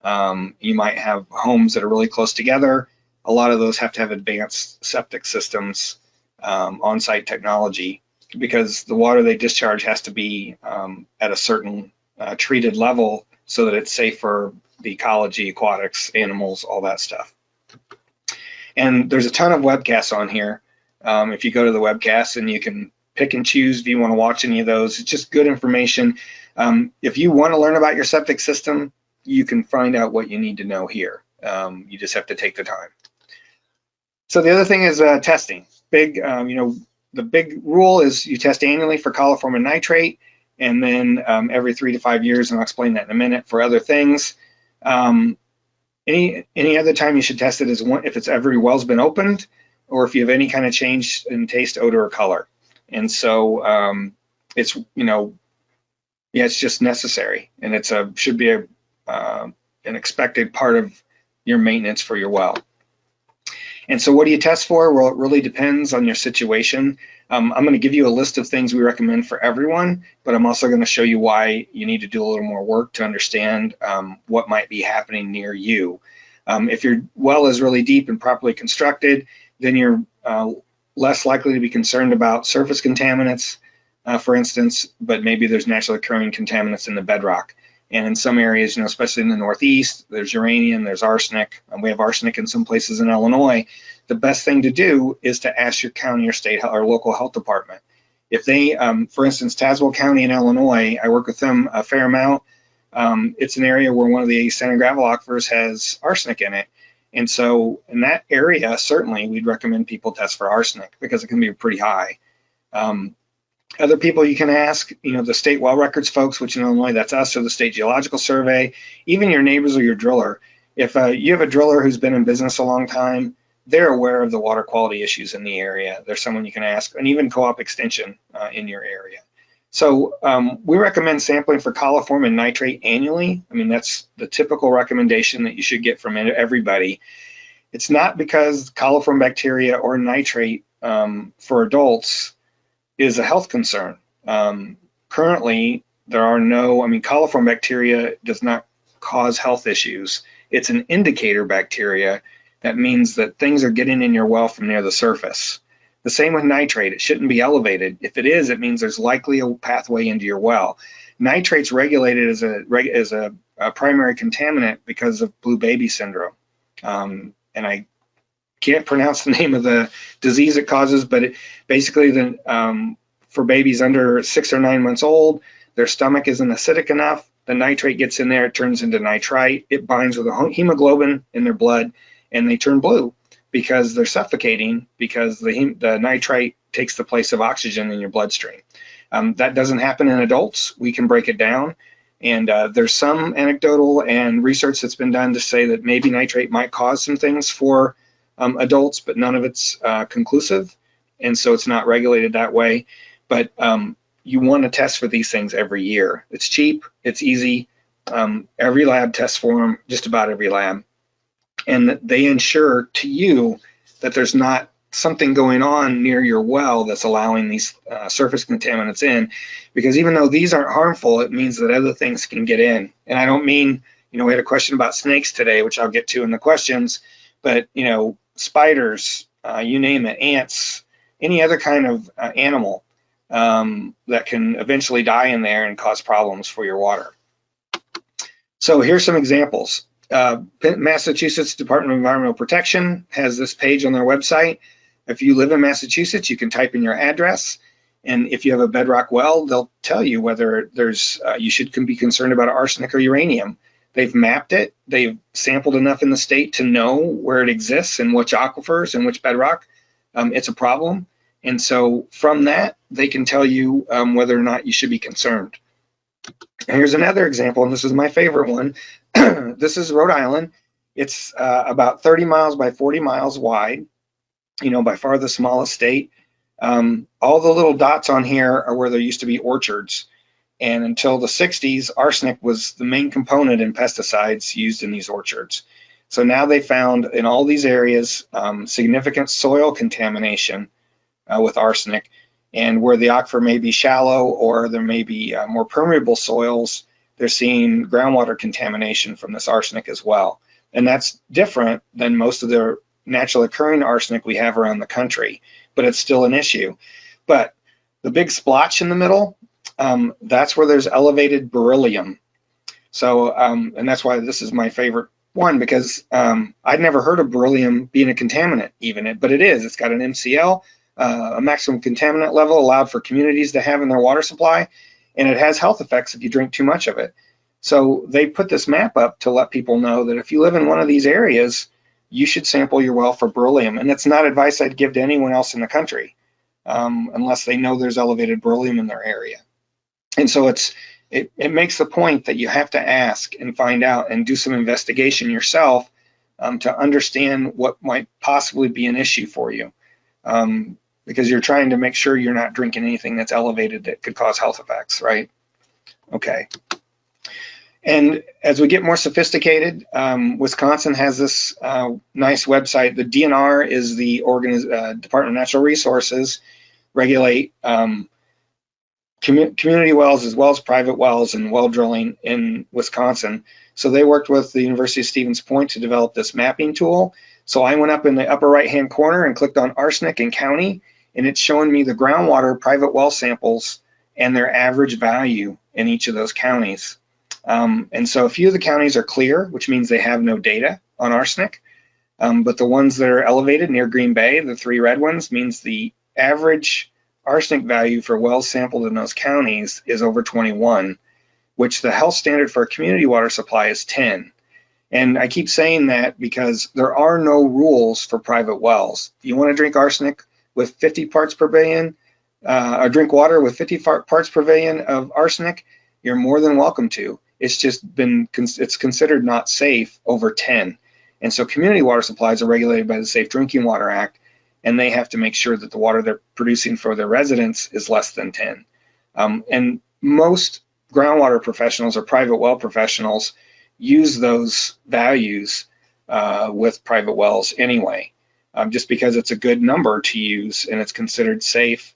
You might have homes that are really close together. A lot of those have to have advanced septic systems, on-site technology, because the water they discharge has to be at a certain treated level so that it's safe for the ecology, aquatics, animals, all that stuff. And there's a ton of webcasts on here. If you go to the webcast, and you can pick and choose if you want to watch any of those. It's just good information. If you want to learn about your septic system, you can find out what you need to know here. You just have to take the time. So the other thing is testing. The big rule is you test annually for coliform and nitrate, and then every 3 to 5 years, and I'll explain that in a minute for other things. Any other time you should test it is if it's every well's been opened, or if you have any kind of change in taste, odor, or color. And so it's it's just necessary, and it's should be an expected part of your maintenance for your well. And so what do you test for? Well, it really depends on your situation. I'm going to give you a list of things we recommend for everyone, but I'm also going to show you why you need to do a little more work to understand what might be happening near you. If your well is really deep and properly constructed, then you're less likely to be concerned about surface contaminants, for instance, but maybe there's naturally occurring contaminants in the bedrock. And in some areas, especially in the Northeast, there's uranium, there's arsenic. We have arsenic in some places in Illinois. The best thing to do is to ask your county or state or local health department. If they, for instance, Tazewell County in Illinois, I work with them a fair amount. It's an area where one of the sand and gravel aquifers has arsenic in it. And so in that area, certainly we'd recommend people test for arsenic because it can be pretty high. Other people you can ask, the state well records folks, which in Illinois, that's us, or the State Geological Survey, even your neighbors or your driller. If you have a driller who's been in business a long time, they're aware of the water quality issues in the area. There's someone you can ask, and even co-op extension in your area. So we recommend sampling for coliform and nitrate annually. That's the typical recommendation that you should get from everybody. It's not because coliform bacteria or nitrate for adults is a health concern. Currently, there are no, coliform bacteria does not cause health issues. It's an indicator bacteria. That means that things are getting in your well from near the surface. The same with nitrate. It shouldn't be elevated. If it is, it means there's likely a pathway into your well. Nitrate's regulated as a primary contaminant because of blue baby syndrome. And I can't pronounce the name of the disease it causes, but basically for babies under 6 or 9 months old, their stomach isn't acidic enough. The nitrate gets in there, it turns into nitrite. It binds with the hemoglobin in their blood, and they turn blue because they're suffocating because the nitrite takes the place of oxygen in your bloodstream. That doesn't happen in adults. We can break it down. And there's some anecdotal and research that's been done to say that maybe nitrate might cause some things for adults, but none of it's conclusive, and so it's not regulated that way. But you want to test for these things every year. It's cheap, it's easy. Every lab tests for them, just about every lab, and they ensure to you that there's not something going on near your well that's allowing these surface contaminants in, because even though these aren't harmful, it means that other things can get in. And I don't mean, we had a question about snakes today, which I'll get to in the questions, but spiders, you name it, ants, any other kind of animal that can eventually die in there and cause problems for your water. So here's some examples. Massachusetts Department of Environmental Protection has this page on their website. If you live in Massachusetts, you can type in your address, and if you have a bedrock well, they'll tell you whether there's you should be concerned about arsenic or uranium. They've mapped it. They've sampled enough in the state to know where it exists and which aquifers and which bedrock it's a problem. And so from that, they can tell you whether or not you should be concerned. And here's another example, and this is my favorite one. This is Rhode Island. It's about 30 miles by 40 miles wide, by far the smallest state. All the little dots on here are where there used to be orchards. And until the 60s, arsenic was the main component in pesticides used in these orchards. So now they found in all these areas significant soil contamination with arsenic. And where the aquifer may be shallow or there may be more permeable soils, they're seeing groundwater contamination from this arsenic as well. And that's different than most of the naturally occurring arsenic we have around the country, but it's still an issue. But the big splotch in the middle, that's where there's elevated beryllium. So, and that's why this is my favorite one, because I'd never heard of beryllium being a contaminant even, but it is. It's got an MCL, a maximum contaminant level allowed for communities to have in their water supply, and it has health effects if you drink too much of it. So they put this map up to let people know that if you live in one of these areas, you should sample your well for beryllium. And it's not advice I'd give to anyone else in the country unless they know there's elevated beryllium in their area. And so it makes the point that you have to ask and find out and do some investigation yourself to understand what might possibly be an issue for you, because you're trying to make sure you're not drinking anything that's elevated that could cause health effects, right? Okay. And as we get more sophisticated, Wisconsin has this nice website. The DNR is the Department of Natural Resources, regulate community wells as well as private wells and well drilling in Wisconsin. So they worked with the University of Stevens Point to develop this mapping tool. So I went up in the upper right-hand corner and clicked on arsenic and county, and it's showing me the groundwater private well samples and their average value in each of those counties. And so a few of the counties are clear, which means they have no data on arsenic. But the ones that are elevated near Green Bay, the 3 red ones, means the average arsenic value for wells sampled in those counties is over 21, which the health standard for a community water supply is 10. And I keep saying that because there are no rules for private wells. If you want to drink arsenic with 50 parts per billion, or drink water with 50 parts per billion of arsenic, you're more than welcome to. It's just it's considered not safe over 10. And so community water supplies are regulated by the Safe Drinking Water Act, and they have to make sure that the water they're producing for their residents is less than 10. And most groundwater professionals or private well professionals use those values with private wells anyway, just because it's a good number to use and it's considered safe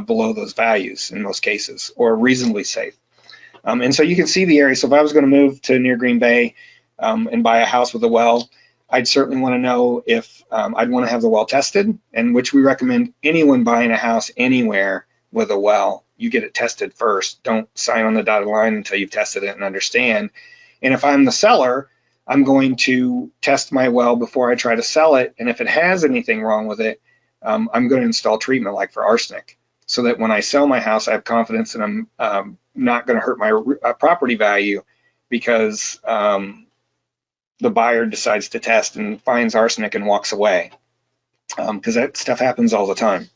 below those values in most cases, or reasonably safe. And so you can see the area. So if I was going to move to near Green Bay and buy a house with a well, I'd certainly want to know if I'd want to have the well tested, and which we recommend anyone buying a house anywhere with a well, you get it tested first. Don't sign on the dotted line until you've tested it and understand. And if I'm the seller, I'm going to test my well before I try to sell it. And if it has anything wrong with it, I'm going to install treatment like for arsenic, so that when I sell my house, I have confidence that I'm not going to hurt my property value because the buyer decides to test and finds arsenic and walks away, because that stuff happens all the time.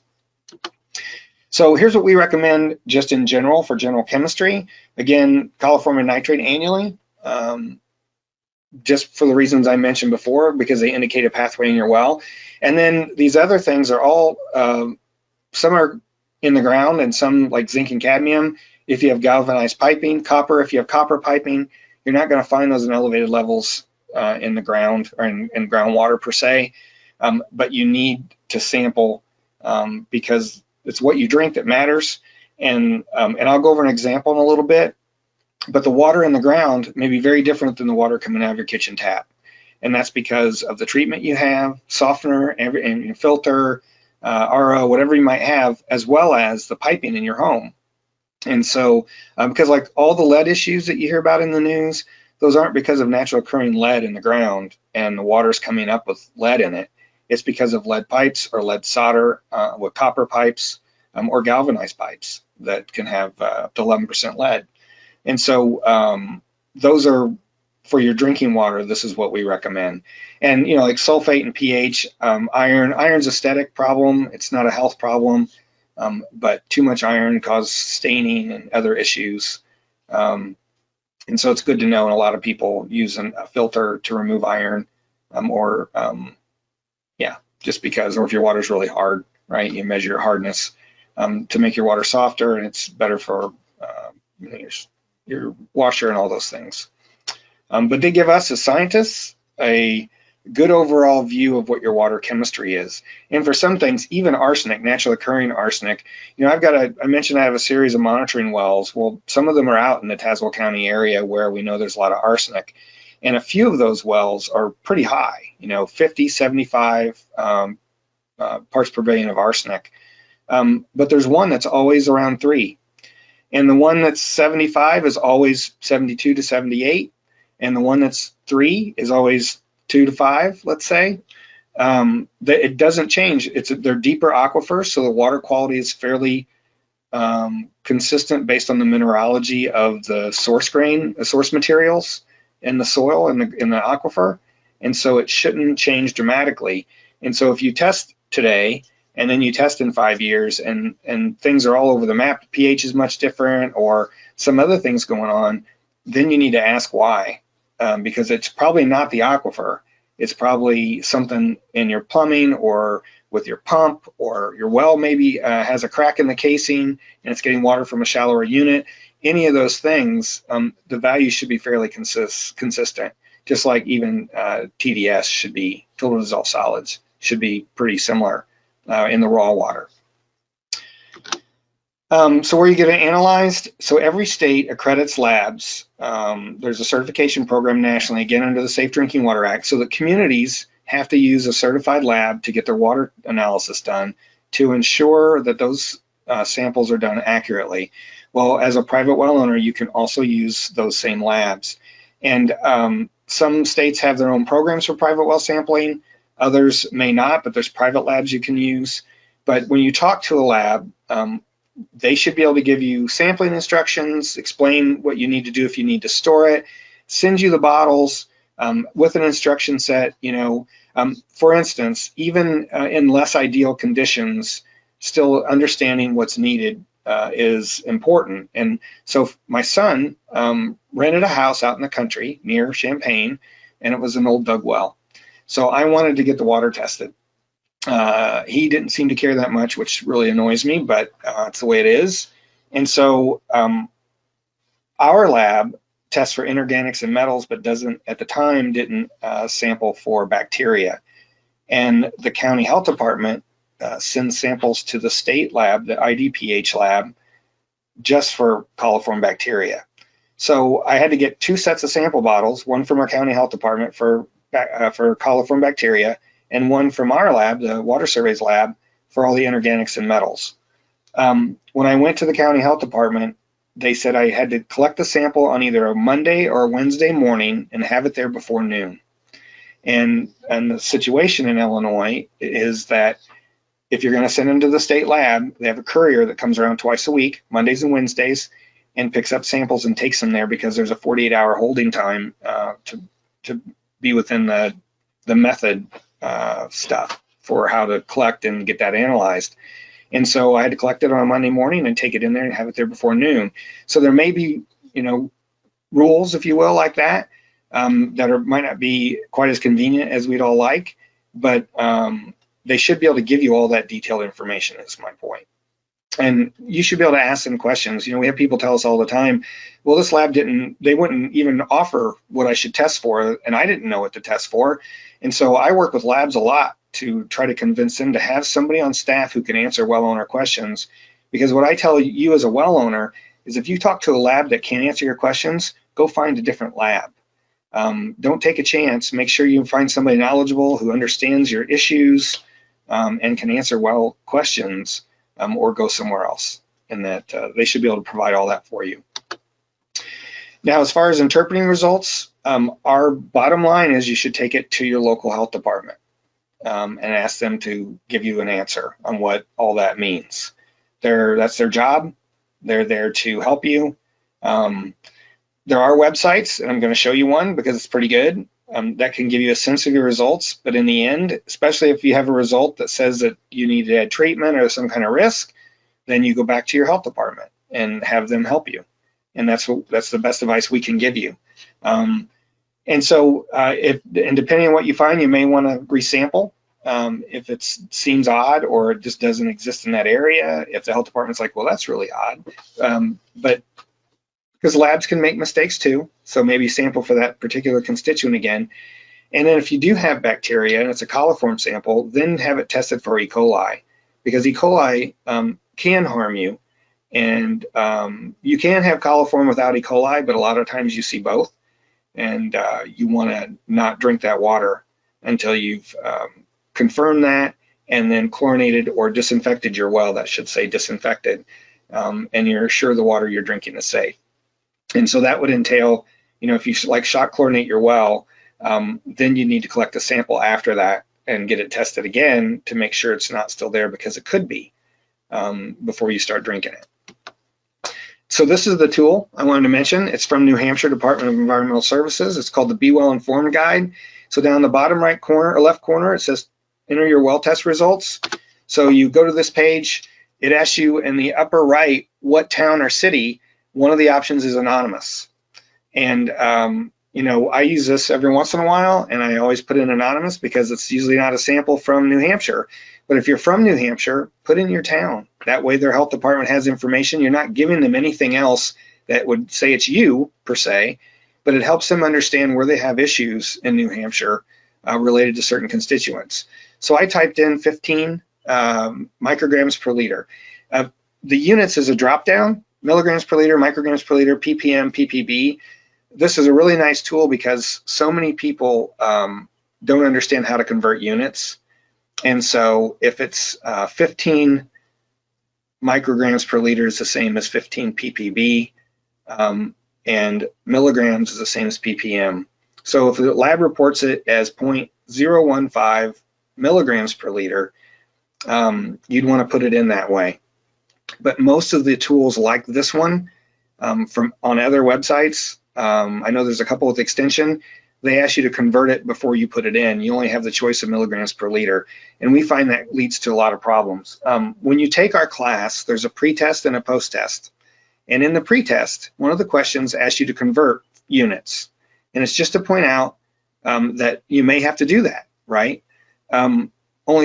So here's what we recommend just in general for general chemistry. Again, coliform nitrate annually, just for the reasons I mentioned before, because they indicate a pathway in your well. And then these other things are all, some are in the ground and some, like zinc and cadmium, if you have galvanized piping, copper, if you have copper piping, you're not going to find those in elevated levels in the ground or in groundwater per se, but you need to sample because it's what you drink that matters. And I'll go over an example in a little bit, but the water in the ground may be very different than the water coming out of your kitchen tap. And that's because of the treatment you have, softener, and filter, RO, whatever you might have, as well as the piping in your home. And so, because like all the lead issues that you hear about in the news, those aren't because of natural occurring lead in the ground and the water's coming up with lead in it. It's because of lead pipes or lead solder with copper pipes or galvanized pipes that can have up to 11% lead. And so those are for your drinking water, this is what we recommend. And like sulfate and pH, iron's a aesthetic problem. It's not a health problem, but too much iron causes staining and other issues. And so it's good to know. And a lot of people use a filter to remove iron, just because, or if your water's really hard, right? You measure your hardness to make your water softer, and it's better for your washer and all those things. But they give us as scientists a good overall view of what your water chemistry is. And for some things, even arsenic, naturally occurring arsenic, I mentioned I have a series of monitoring wells. Well, some of them are out in the Tazewell County area where we know there's a lot of arsenic. And a few of those wells are pretty high, 50, 75 parts per billion of arsenic. But there's one that's always around 3. And the one that's 75 is always 72 to 78. And the one that's 3 is always 2 to 5, let's say. It doesn't change. They're deeper aquifers, so the water quality is fairly consistent based on the mineralogy of the source grain, the source materials in the soil in the aquifer. And so it shouldn't change dramatically. And so if you test today and then you test in 5 years and things are all over the map, pH is much different or some other things going on, then you need to ask why. Because it's probably not the aquifer. It's probably something in your plumbing or with your pump, or your well maybe has a crack in the casing and it's getting water from a shallower unit. Any of those things, the value should be fairly consistent, just like even TDS should be, total dissolved solids, should be pretty similar in the raw water. So where you get it analyzed, so every state accredits labs. There's a certification program nationally, again under the Safe Drinking Water Act, so that communities have to use a certified lab to get their water analysis done to ensure that those samples are done accurately. Well, as a private well owner, you can also use those same labs. And some states have their own programs for private well sampling, others may not, but there's private labs you can use. But when you talk to a lab, they should be able to give you sampling instructions, explain what you need to do if you need to store it, send you the bottles with an instruction set. For instance, even in less ideal conditions, still understanding what's needed is important. And so my son rented a house out in the country near Champaign, and it was an old dug well. So I wanted to get the water tested. He didn't seem to care that much, which really annoys me, but it's the way it is. And so our lab tests for inorganics and metals, but at the time didn't sample for bacteria. And the county health department sends samples to the state lab, the IDPH lab, just for coliform bacteria. So I had to get 2 sets of sample bottles, one from our county health department for coliform bacteria, and one from our lab, the water surveys lab, for all the inorganics and metals. When I went to the county health department, they said I had to collect the sample on either a Monday or a Wednesday morning and have it there before noon. And the situation in Illinois is that if you're going to send them to the state lab, they have a courier that comes around twice a week, Mondays and Wednesdays, and picks up samples and takes them there because there's a 48-hour holding time to be within the method stuff for how to collect and get that analyzed. And so I had to collect it on a Monday morning and take it in there and have it there before noon. So there may be, rules, if you will, like that, that might not be quite as convenient as we'd all like, but they should be able to give you all that detailed information, is my point. And you should be able to ask them questions. We have people tell us all the time, well, this lab they wouldn't even offer what I should test for, and I didn't know what to test for. And so I work with labs a lot to try to convince them to have somebody on staff who can answer well owner questions. Because what I tell you as a well owner is if you talk to a lab that can't answer your questions, go find a different lab. Don't take a chance. Make sure you find somebody knowledgeable who understands your issues and can answer well questions, or go somewhere else. And that they should be able to provide all that for you. Now, as far as interpreting results, our bottom line is you should take it to your local health department and ask them to give you an answer on what all that means. That's their job. They're there to help you. There are websites, and I'm going to show you one because it's pretty good, that can give you a sense of your results. But in the end, especially if you have a result that says that you need to add treatment or some kind of risk, then you go back to your health department and have them help you. And that's the best advice we can give you. And so depending on what you find, you may want to resample. If it seems odd or it just doesn't exist in that area, if the health department's like, well, that's really odd. But because labs can make mistakes too, so maybe sample for that particular constituent again. And then if you do have bacteria and it's a coliform sample, then have it tested for E. coli, because E. coli can harm you. And you can have coliform without E. coli, but a lot of times you see both. And you want to not drink that water until you've confirmed that, and then chlorinated or disinfected your well. That should say disinfected, and you're sure the water you're drinking is safe. And so that would entail, if you like shock chlorinate your well, then you need to collect a sample after that and get it tested again to make sure it's not still there, because it could be, before you start drinking it. So this is the tool I wanted to mention. It's from New Hampshire Department of Environmental Services. It's called the Be Well Informed Guide. So down the bottom right corner or left corner, it says enter your well test results. So you go to this page, it asks you in the upper right what town or city. One of the options is anonymous. And I use this every once in a while, and I always put in anonymous because it's usually not a sample from New Hampshire. But if you're from New Hampshire, put in your town. That way their health department has information. You're not giving them anything else that would say it's you, per se, but it helps them understand where they have issues in New Hampshire related to certain constituents. So I typed in 15 micrograms per liter. The units is a drop-down, milligrams per liter, micrograms per liter, ppm, ppb. This is a really nice tool because so many people don't understand how to convert units. And so if it's 15 micrograms per liter is the same as 15 ppb, and milligrams is the same as ppm. So if the lab reports it as 0.015 milligrams per liter, you'd want to put it in that way. But most of the tools like this one from on other websites, I know there's a couple with extension, they ask you to convert it before you put it in. You only have the choice of milligrams per liter. And we find that leads to a lot of problems. When you take our class, there's a pre-test and a post-test. And in the pre-test, one of the questions asks you to convert units. And it's just to point out that you may have to do that, right? Only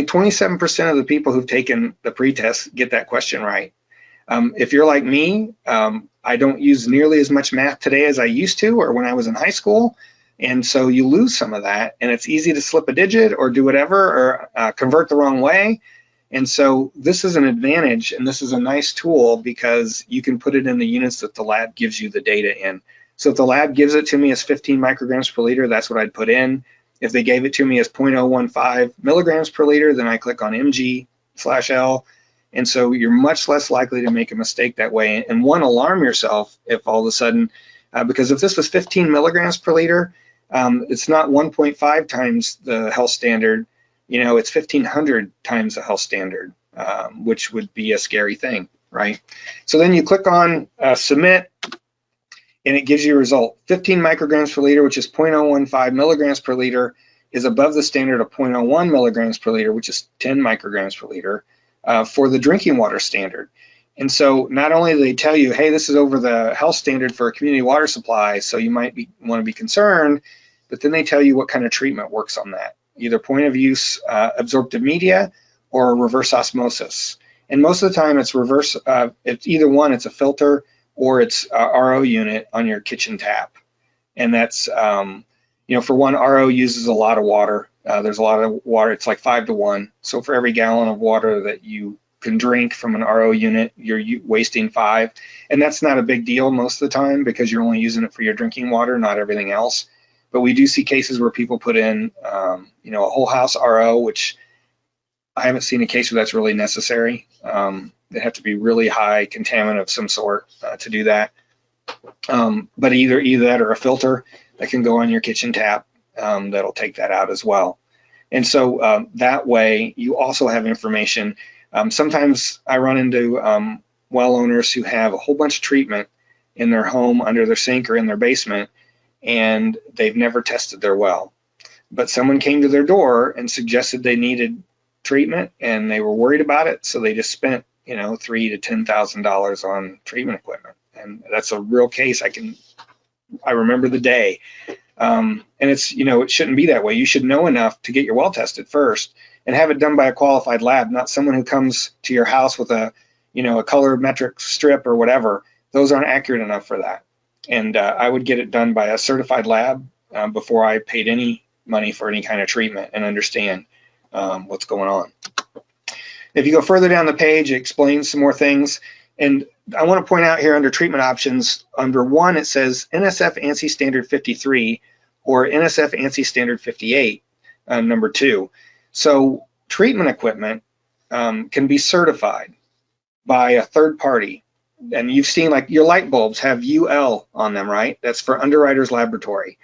27% of the people who've taken the pre-test get that question right. If you're like me, I don't use nearly as much math today as I used to or when I was in high school. And so you lose some of that, and it's easy to slip a digit or do whatever or convert the wrong way. And so this is an advantage, and this is a nice tool because you can put it in the units that the lab gives you the data in. So if the lab gives it to me as 15 micrograms per liter, that's what I'd put in. If they gave it to me as 0.015 milligrams per liter, then I click on mg/L. And so you're much less likely to make a mistake that way. And one, alarm yourself if all of a sudden, because if this was 15 milligrams per liter, it's not 1.5 times the health standard, it's 1,500 times the health standard, which would be a scary thing, right? So then you click on submit, and it gives you a result. 15 micrograms per liter, which is 0.015 milligrams per liter, is above the standard of 0.01 milligrams per liter, which is 10 micrograms per liter, for the drinking water standard. And so not only do they tell you, hey, this is over the health standard for a community water supply, so you might want to be concerned, but then they tell you what kind of treatment works on that, either point of use absorptive media or reverse osmosis. And most of the time it's reverse, it's either one, it's a filter or it's a RO unit on your kitchen tap. And that's, for one, RO uses a lot of water. There's a lot of water, it's like 5 to 1. So for every gallon of water that you can drink from an RO unit, you're wasting 5. And that's not a big deal most of the time because you're only using it for your drinking water, not everything else. But we do see cases where people put in, a whole house RO, which I haven't seen a case where that's really necessary. They have to be really high contaminant of some sort to do that. But either that or a filter that can go on your kitchen tap that'll take that out as well. And so that way you also have information. Sometimes I run into well owners who have a whole bunch of treatment in their home, under their sink, or in their basement, and they've never tested their well. But someone came to their door and suggested they needed treatment, and they were worried about it, so they just spent, $3,000 to $10,000 on treatment equipment. And that's a real case. I remember the day. And it's, it shouldn't be that way. You should know enough to get your well tested first and have it done by a qualified lab, not someone who comes to your house with a colorimetric strip or whatever. Those aren't accurate enough for that. And I would get it done by a certified lab before I paid any money for any kind of treatment and understand what's going on. If you go further down the page, it explains some more things. And I want to point out here under treatment options, under 1, it says NSF ANSI Standard 53 or NSF ANSI Standard 58, number 2. So treatment equipment can be certified by a third party. And you've seen, like, your light bulbs have UL on them, right? That's for Underwriters Laboratory.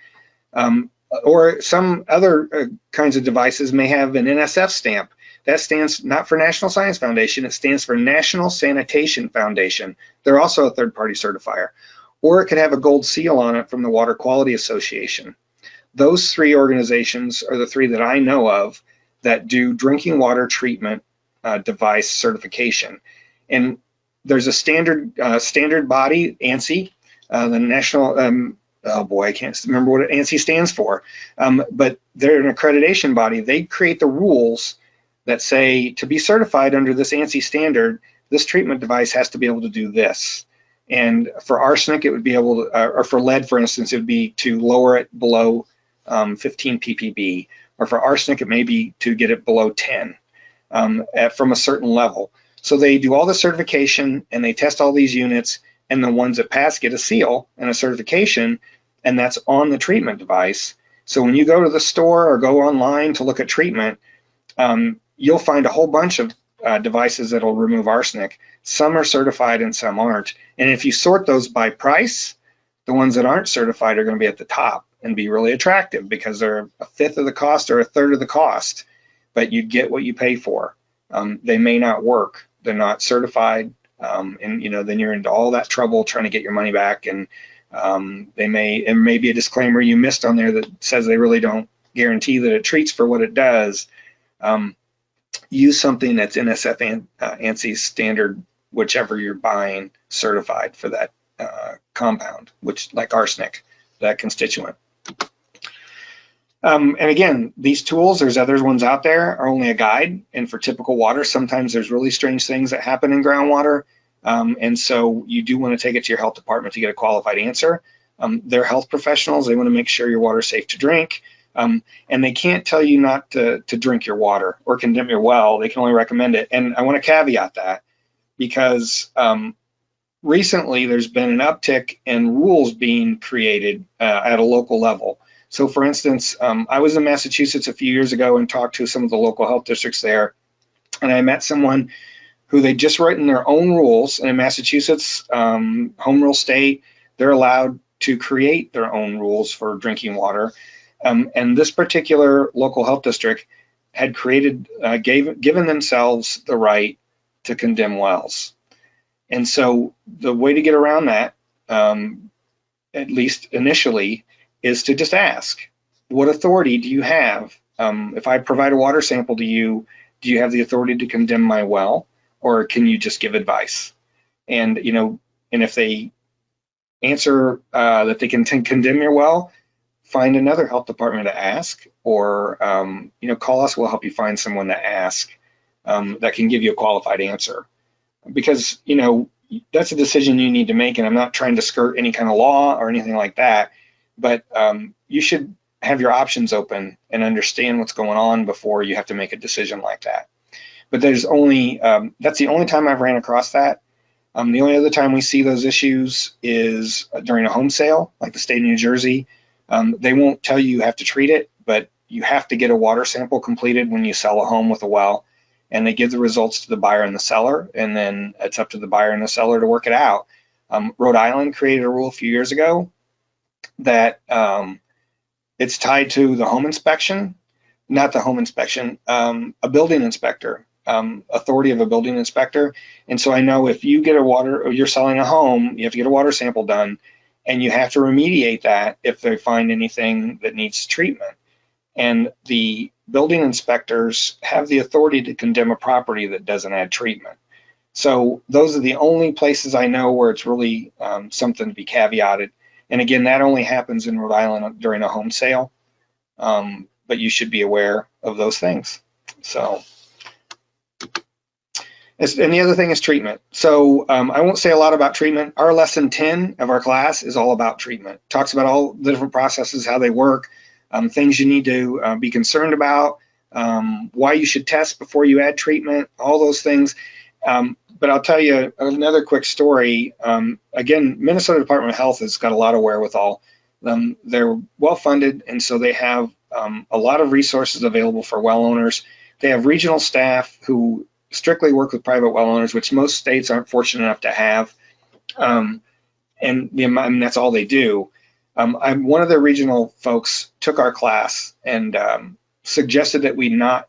Or some other kinds of devices may have an NSF stamp. That stands not for National Science Foundation, it stands for National Sanitation Foundation. They're also a third-party certifier. Or it could have a gold seal on it from the Water Quality Association. Those 3 organizations are the 3 that I know of that do drinking water treatment device certification. And there's a standard body, ANSI, the National, oh boy, I can't remember what ANSI stands for, but they're an accreditation body. They create the rules that say, to be certified under this ANSI standard, this treatment device has to be able to do this. And for arsenic, it would be able to, or for lead, for instance, it would be to lower it below 15 ppb. Or for arsenic, it may be to get it below 10 from a certain level. So they do all the certification and they test all these units, and the ones that pass get a seal and a certification, and that's on the treatment device. So when you go to the store or go online to look at treatment, you'll find a whole bunch of devices that'll remove arsenic. Some are certified and some aren't. And if you sort those by price, the ones that aren't certified are going to be at the top and be really attractive because they're a fifth of the cost or a third of the cost, but you get what you pay for. They may not work. They're not certified. And then you're into all that trouble trying to get your money back. And there may be a disclaimer you missed on there that says they really don't guarantee that it treats for what it does. Use something that's NSF ANSI standard, whichever you're buying, certified for that compound, which, like arsenic, that constituent. And again, these tools, there's other ones out there, are only a guide. And for typical water, sometimes there's really strange things that happen in groundwater. And so you do want to take it to your health department to get a qualified answer. They're health professionals. They want to make sure your water is safe to drink. And they can't tell you not to drink your water or condemn your well. They can only recommend it. And I want to caveat that because recently there's been an uptick in rules being created at a local level. So for instance, I was in Massachusetts a few years ago and talked to some of the local health districts there. And I met someone who they just written their own rules. And in Massachusetts, home rule state, they're allowed to create their own rules for drinking water. And this particular local health district had created, given themselves the right to condemn wells. And so the way to get around that, at least initially, is to just ask, what authority do you have? If I provide a water sample to you, do you have the authority to condemn my well, or can you just give advice? And and if they answer that they can condemn your well, find another health department to ask, or call us. We'll help you find someone to ask that can give you a qualified answer, because that's a decision you need to make. And I'm not trying to skirt any kind of law or anything like that, but you should have your options open and understand what's going on before you have to make a decision like that. But there's only that's the only time I've ran across that. The only other time we see those issues is during a home sale, like the state of New Jersey. They won't tell you have to treat it, but you have to get a water sample completed when you sell a home with a well, and they give the results to the buyer and the seller, and then it's up to the buyer and the seller to work it out. Rhode Island created a rule a few years ago that it's tied to the home inspection, not the home inspection, a building inspector authority of a building inspector. And so I know if you get a water, or you're selling a home, you have to get a water sample done, and you have to remediate that if they find anything that needs treatment. And the building inspectors have the authority to condemn a property that doesn't add treatment. So those are the only places I know where it's really something to be caveated. And again, that only happens in Rhode Island during a home sale. But you should be aware of those things. So, and the other thing is treatment. So I won't say a lot about treatment. Our lesson 10 of our class is all about treatment. Talks about all the different processes, how they work, things you need to be concerned about, why you should test before you add treatment, all those things. But I'll tell you another quick story. Again, Minnesota Department of Health has got a lot of wherewithal. They're well funded, and so they have a lot of resources available for well owners. They have regional staff who strictly work with private well owners, which most states aren't fortunate enough to have. And that's all they do. One of the regional folks took our class and suggested that we not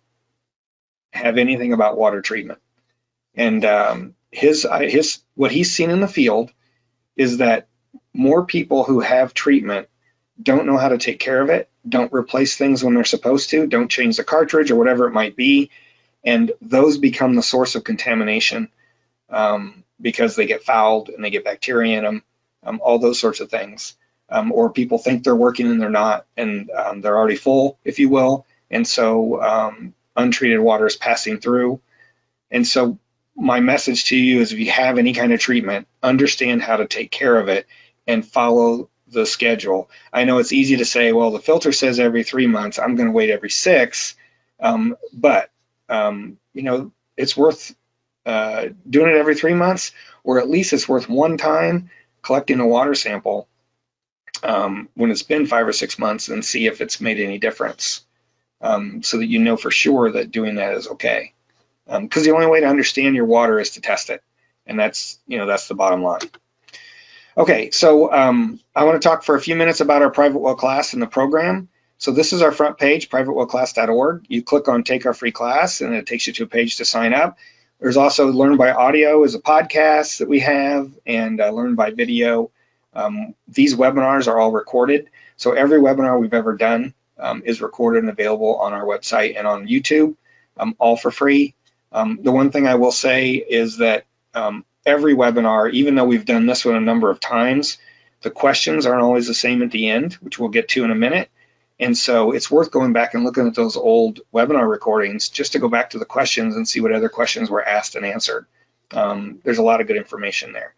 have anything about water treatment. And what he's seen in the field is that more people who have treatment don't know how to take care of it, don't replace things when they're supposed to, don't change the cartridge or whatever it might be, and those become the source of contamination because they get fouled and they get bacteria in them, all those sorts of things. Or people think they're working and they're not, and they're already full, if you will, and so untreated water is passing through. And so my message to you is, if you have any kind of treatment, understand how to take care of it and follow the schedule. I know it's easy to say, well, the filter says every 3 months, I'm going to wait every 6, but it's worth doing it every 3 months, or at least it's worth one time collecting a water sample when it's been 5 or 6 months and see if it's made any difference, so that you know for sure that doing that is okay. Because the only way to understand your water is to test it, and that's the bottom line. Okay, so I want to talk for a few minutes about our private well class and the program. So this is our front page, privatewellclass.org. You click on Take Our Free Class, and it takes you to a page to sign up. There's also Learn by Audio is a podcast that we have, and Learn by Video. These webinars are all recorded. So every webinar we've ever done is recorded and available on our website and on YouTube, all for free. The one thing I will say is that every webinar, even though we've done this one a number of times, the questions aren't always the same at the end, which we'll get to in a minute. And so it's worth going back and looking at those old webinar recordings just to go back to the questions and see what other questions were asked and answered. There's a lot of good information there.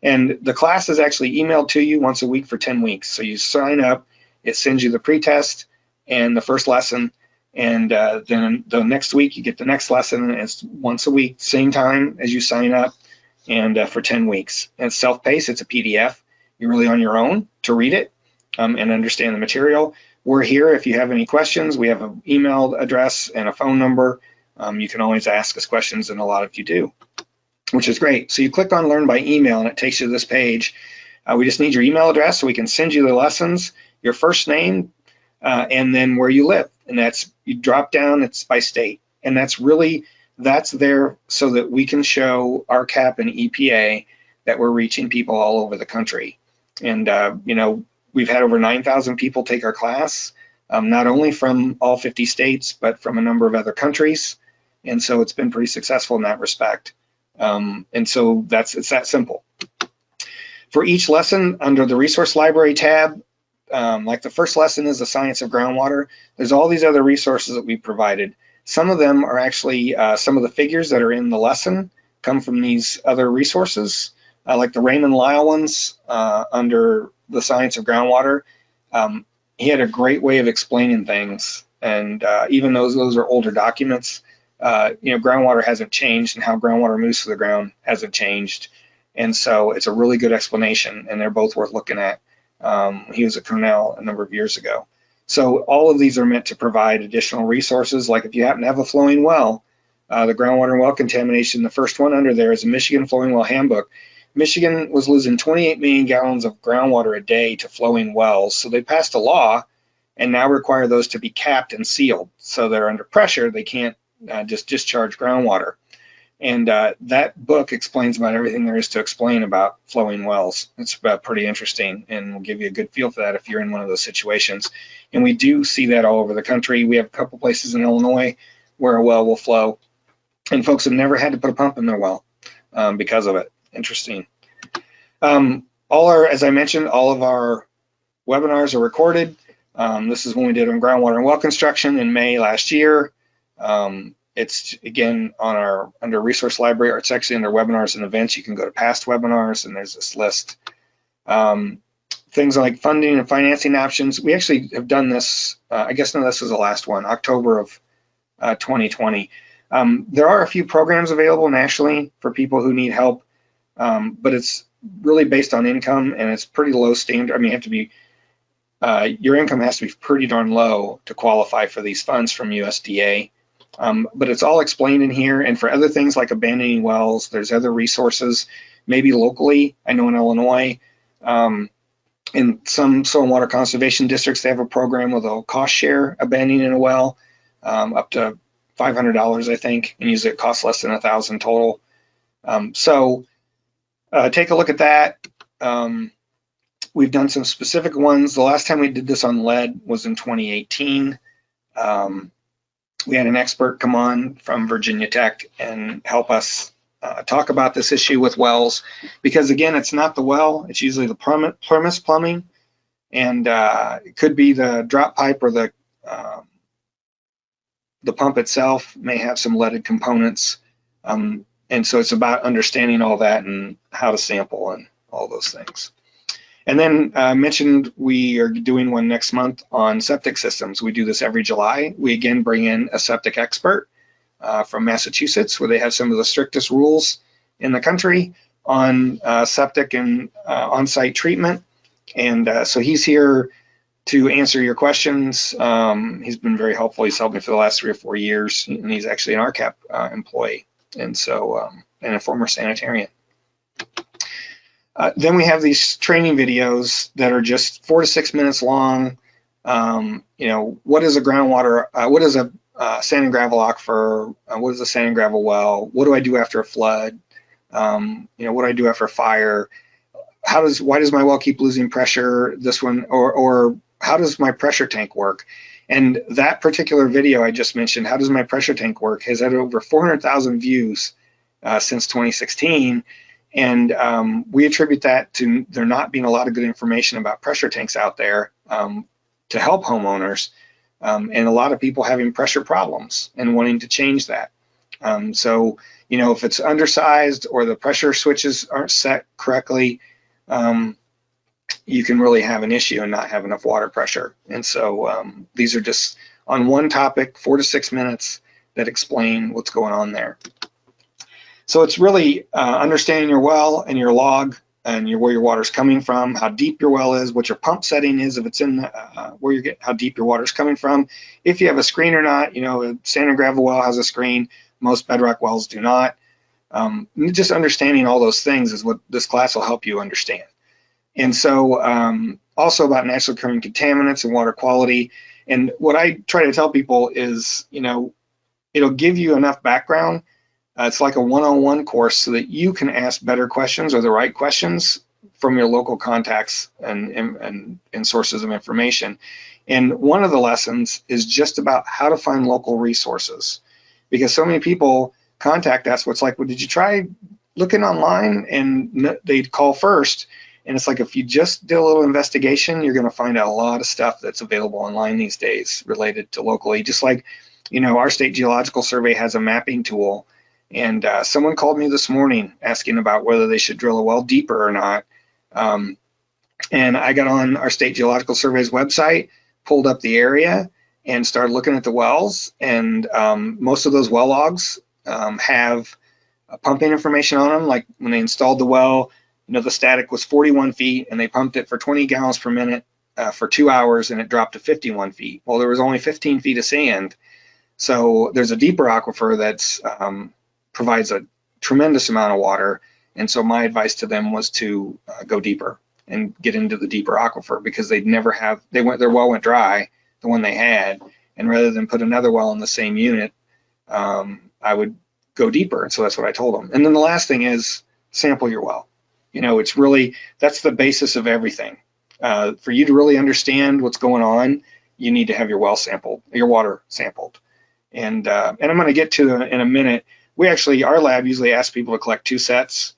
And the class is actually emailed to you once a week for 10 weeks. So you sign up, it sends you the pretest and the first lesson, and then the next week you get the next lesson, and it's once a week, same time as you sign up, and for 10 weeks. And it's self-paced, it's a PDF. You're really on your own to read it and understand the material. We're here if you have any questions. We have an email address and a phone number. You can always ask us questions, and a lot of you do, which is great. So you click on Learn by Email, and it takes you to this page. We just need your email address so we can send you the lessons, your first name, and then where you live. And that's, you drop down, it's by state. And that's there so that we can show RCAP and EPA that we're reaching people all over the country. And, we've had over 9,000 people take our class, not only from all 50 states, but from a number of other countries. And so it's been pretty successful in that respect. And so it's that simple. For each lesson, under the resource library tab, like the first lesson is the science of groundwater. There's all these other resources that we provided. Some of them are actually, some of the figures that are in the lesson come from these other resources, like the Raymond Lyle ones under the science of groundwater. He had a great way of explaining things. And even though those are older documents, groundwater hasn't changed, and how groundwater moves to the ground hasn't changed. And so it's a really good explanation, and they're both worth looking at. He was at Cornell a number of years ago. So all of these are meant to provide additional resources, like if you happen to have a flowing well, the groundwater and well contamination, the first one under there is a Michigan Flowing Well Handbook. Michigan was losing 28 million gallons of groundwater a day to flowing wells, so they passed a law and now require those to be capped and sealed. So they're under pressure, they can't just discharge groundwater. And that book explains about everything there is to explain about flowing wells. It's pretty interesting, and will give you a good feel for that if you're in one of those situations. And we do see that all over the country. We have a couple places in Illinois where a well will flow, and folks have never had to put a pump in their well because of it. Interesting. As I mentioned, all of our webinars are recorded. This is when we did on groundwater and well construction in May last year. It's again on under resource library, or it's actually under webinars and events. You can go to past webinars and there's this list. Things like funding and financing options. We actually have done this, I guess no, this was the last one, October of 2020. There are a few programs available nationally for people who need help, but it's really based on income, and it's pretty low standard. I mean, you have to be, your income has to be pretty darn low to qualify for these funds from USDA. But it's all explained in here. And for other things like abandoning wells, there's other resources, maybe locally. I know in Illinois, in some soil and water conservation districts, they have a program with a cost share abandoning a well, up to $500, I think, and usually it costs less than $1,000 total. Take a look at that. We've done some specific ones. The last time we did this on lead was in 2018. We had an expert come on from Virginia Tech and help us talk about this issue with wells, because again, it's not the well, it's usually the premise plumbing, and it could be the drop pipe, or the pump itself may have some leaded components. And so it's about understanding all that and how to sample and all those things. And then I mentioned we are doing one next month on septic systems. We do this every July. We again bring in a septic expert from Massachusetts, where they have some of the strictest rules in the country on septic and on-site treatment. And so he's here to answer your questions. He's been very helpful. He's helped me for the last 3 or 4 years, and he's actually an RCAP employee, and so and a former sanitarian. Then we have these training videos that are just 4 to 6 minutes long. What is a groundwater? What is a sand and gravel aquifer? What is a sand and gravel well? What do I do after a flood? What do I do after a fire? Why does my well keep losing pressure? This one, or how does my pressure tank work? And that particular video I just mentioned, how does my pressure tank work, has had over 400,000 views since 2016. And we attribute that to there not being a lot of good information about pressure tanks out there to help homeowners, and a lot of people having pressure problems and wanting to change that. So, if it's undersized or the pressure switches aren't set correctly, you can really have an issue and not have enough water pressure. And so these are just on one topic, 4 to 6 minutes, that explain what's going on there. So it's really understanding your well and your log and where your water's coming from, how deep your well is, what your pump setting is, if it's in how deep your water's coming from, if you have a screen or not. A sand and gravel well has a screen, most bedrock wells do not. Just understanding all those things is what this class will help you understand. And so also about naturally occurring contaminants and water quality. And what I try to tell people is, it'll give you enough background. It's like a one-on-one course so that you can ask better questions, or the right questions, from your local contacts and sources of information. And one of the lessons is just about how to find local resources, because so many people contact us. What's like, well, did you try looking online? And they'd call first. And it's like, if you just did a little investigation, you're going to find out a lot of stuff that's available online these days related to locally. Just like, our state geological survey has a mapping tool. And someone called me this morning asking about whether they should drill a well deeper or not. And I got on our state geological survey's website, pulled up the area, and started looking at the wells. And most of those well logs have pumping information on them. Like when they installed the well, the static was 41 feet, and they pumped it for 20 gallons per minute for 2 hours, and it dropped to 51 feet. Well, there was only 15 feet of sand. So there's a deeper aquifer that's provides a tremendous amount of water. And so my advice to them was to go deeper and get into the deeper aquifer, because their well went dry, the one they had, and rather than put another well in the same unit, I would go deeper. And so that's what I told them. And then the last thing is sample your well. It's really, that's the basis of everything. For you to really understand what's going on, you need to have your well sampled, your water sampled. And I'm going to get to in a minute. Our lab usually asks people to collect 2 sets,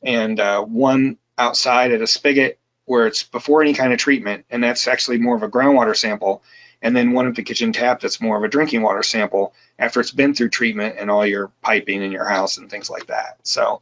and one outside at a spigot where it's before any kind of treatment, and that's actually more of a groundwater sample, and then one at the kitchen tap that's more of a drinking water sample after it's been through treatment and all your piping in your house and things like that. So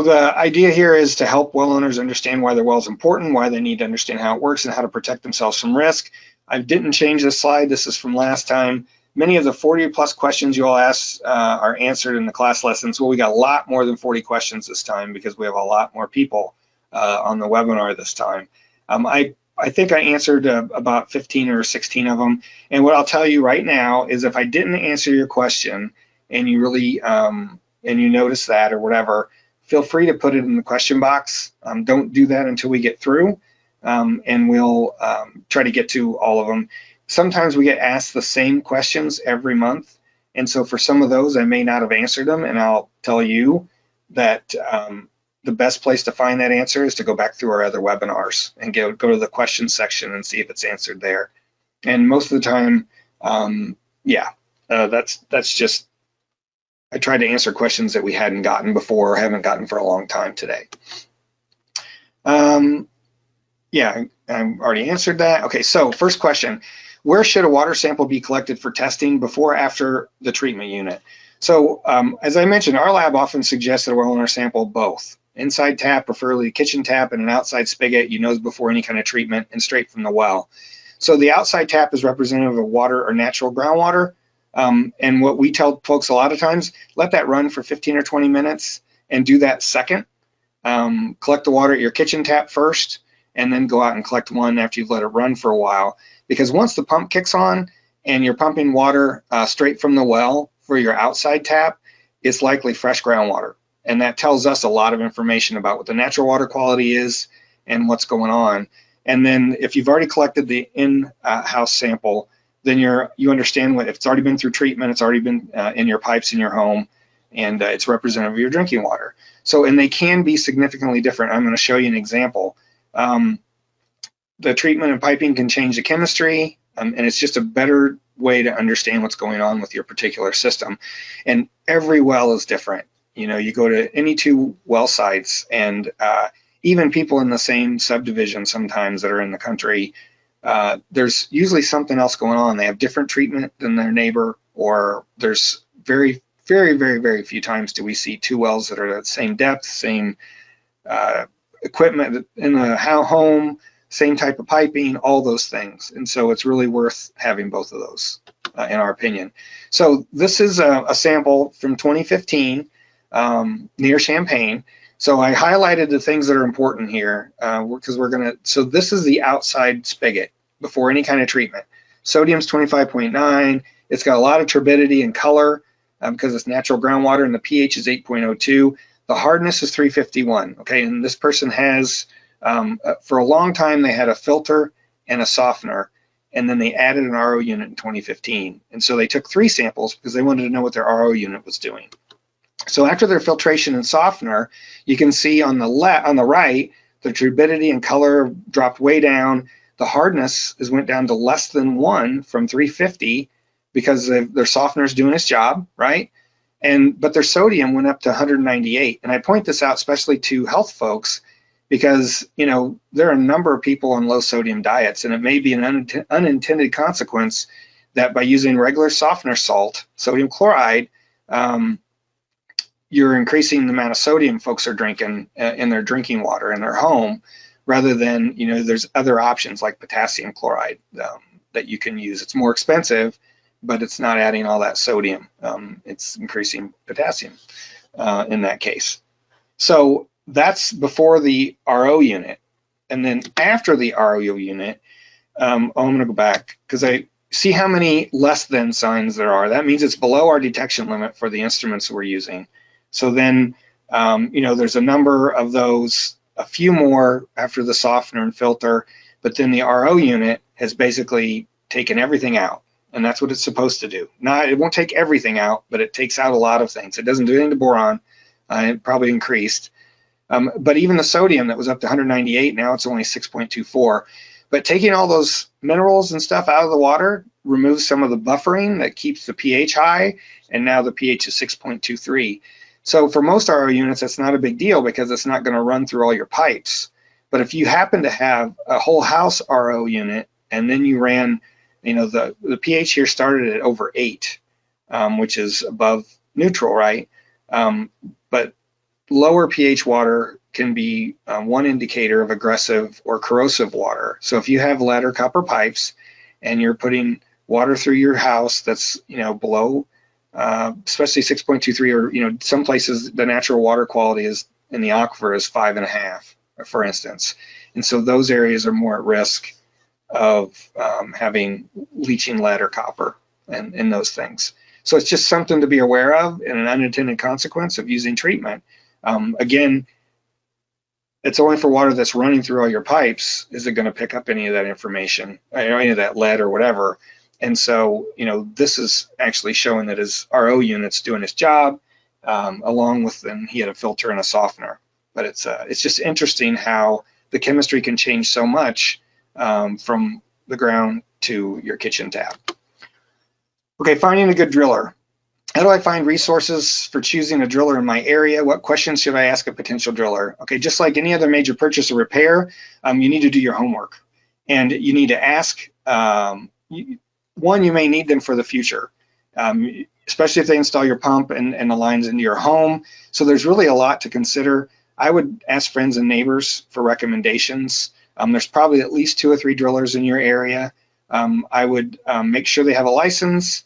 the idea here is to help well owners understand why their well is important, why they need to understand how it works, and how to protect themselves from risk. I didn't change this slide. This is from last time. Many of the 40+ questions you all asked are answered in the class lessons. Well, we got a lot more than 40 questions this time because we have a lot more people on the webinar this time. I think I answered about 15 or 16 of them. And what I'll tell you right now is if I didn't answer your question and you really, and you notice that or whatever, feel free to put it in the question box. Don't do that until we get through, and we'll try to get to all of them. Sometimes we get asked the same questions every month, and so for some of those I may not have answered them, and I'll tell you that the best place to find that answer is to go back through our other webinars and go to the questions section and see if it's answered there. And most of the time, that's just, I tried to answer questions that we hadn't gotten before or haven't gotten for a long time today. Yeah, I've already answered that. Okay, so first question, where should a water sample be collected for testing before or after the treatment unit? So as I mentioned, our lab often suggests that a well owner sample both. Inside tap, preferably kitchen tap, and an outside spigot, before any kind of treatment and straight from the well. So the outside tap is representative of water or natural groundwater. And what we tell folks a lot of times, let that run for 15 or 20 minutes and do that second. Collect the water at your kitchen tap first, and then go out and collect one after you've let it run for a while. Because once the pump kicks on and you're pumping water straight from the well for your outside tap, it's likely fresh groundwater. And that tells us a lot of information about what the natural water quality is and what's going on. And then if you've already collected the in-house sample, then you understand if it's already been through treatment, it's already been in your pipes in your home, and it's representative of your drinking water. So, and they can be significantly different. I'm going to show you an example. The treatment and piping can change the chemistry, and it's just a better way to understand what's going on with your particular system. And every well is different. You go to any 2 well sites, and even people in the same subdivision sometimes that are in the country, there's usually something else going on. They have different treatment than their neighbor, or there's very, very, very, very few times do we see 2 wells that are the same depth, same equipment in the home, same type of piping, all those things. And so it's really worth having both of those, in our opinion. So this is a sample from 2015 near Champaign. So I highlighted the things that are important here because so this is the outside spigot before any kind of treatment. Sodium's 25.9. It's got a lot of turbidity and color because it's natural groundwater, and the pH is 8.02. The hardness is 351, okay? And this person has, for a long time, they had a filter and a softener, and then they added an RO unit in 2015. And so they took 3 samples because they wanted to know what their RO unit was doing. So after their filtration and softener, you can see on the right, the turbidity and color dropped way down. The hardness went down to less than 1 from 350 because their softener is doing its job, right? But their sodium went up to 198. And I point this out especially to health folks because there are a number of people on low sodium diets, and it may be an unintended consequence that by using regular softener salt, sodium chloride, you're increasing the amount of sodium folks are drinking in their drinking water in their home, rather than, there's other options like potassium chloride that you can use. It's more expensive, but it's not adding all that sodium. It's increasing potassium in that case. So that's before the RO unit. And then after the RO unit, I'm going to go back because I see how many less than signs there are. That means it's below our detection limit for the instruments we're using. So then, there's a number of those, a few more after the softener and filter, but then the RO unit has basically taken everything out. and that's what it's supposed to do. Not, it won't take everything out, but it takes out a lot of things. It doesn't do anything to boron. It probably increased. But even the sodium that was up to 198, now it's only 6.24. But taking all those minerals and stuff out of the water removes some of the buffering that keeps the pH high, and now the pH is 6.23. So for most RO units, that's not a big deal because it's not going to run through all your pipes. But if you happen to have a whole house RO unit and then you ran, the pH here started at over 8, which is above neutral, right? But lower pH water can be one indicator of aggressive or corrosive water. So if you have lead or copper pipes and you're putting water through your house that's below, especially 6.23, or some places the natural water quality is in the aquifer is 5.5, for instance, and so those areas are more at risk of having leaching lead or copper and those things. So it's just something to be aware of and an unintended consequence of using treatment. Again, it's only for water that's running through all your pipes is it going to pick up any of that information, or any of that lead or whatever. And so, this is actually showing that his RO unit's doing his job, along with, then he had a filter and a softener. But it's just interesting how the chemistry can change so much from the ground to your kitchen tap. Okay, finding a good driller. How do I find resources for choosing a driller in my area? What questions should I ask a potential driller? Okay, just like any other major purchase or repair, you need to do your homework. And you need to ask, one, you may need them for the future, especially if they install your pump and the lines into your home. So there's really a lot to consider. I would ask friends and neighbors for recommendations. There's probably at least 2 or 3 drillers in your area. I would make sure they have a license.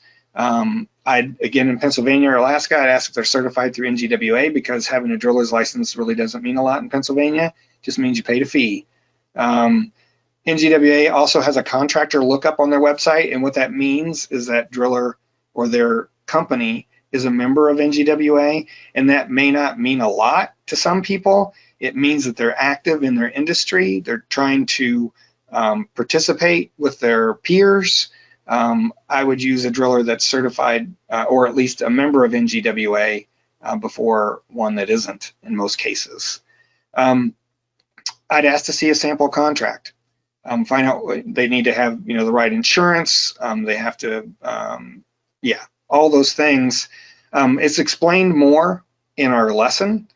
Again, in Pennsylvania or Alaska, I'd ask if they're certified through NGWA, because having a driller's license really doesn't mean a lot in Pennsylvania. It just means you paid a fee. NGWA also has a contractor lookup on their website, and what that means is that driller or their company is a member of NGWA, and that may not mean a lot to some people. It means that they're active in their industry. They're trying to participate with their peers. I would use a driller that's certified or at least a member of NGWA before one that isn't in most cases. I'd ask to see a sample contract. Find out they need to have the right insurance. They have to, all those things. It's explained more in our lesson,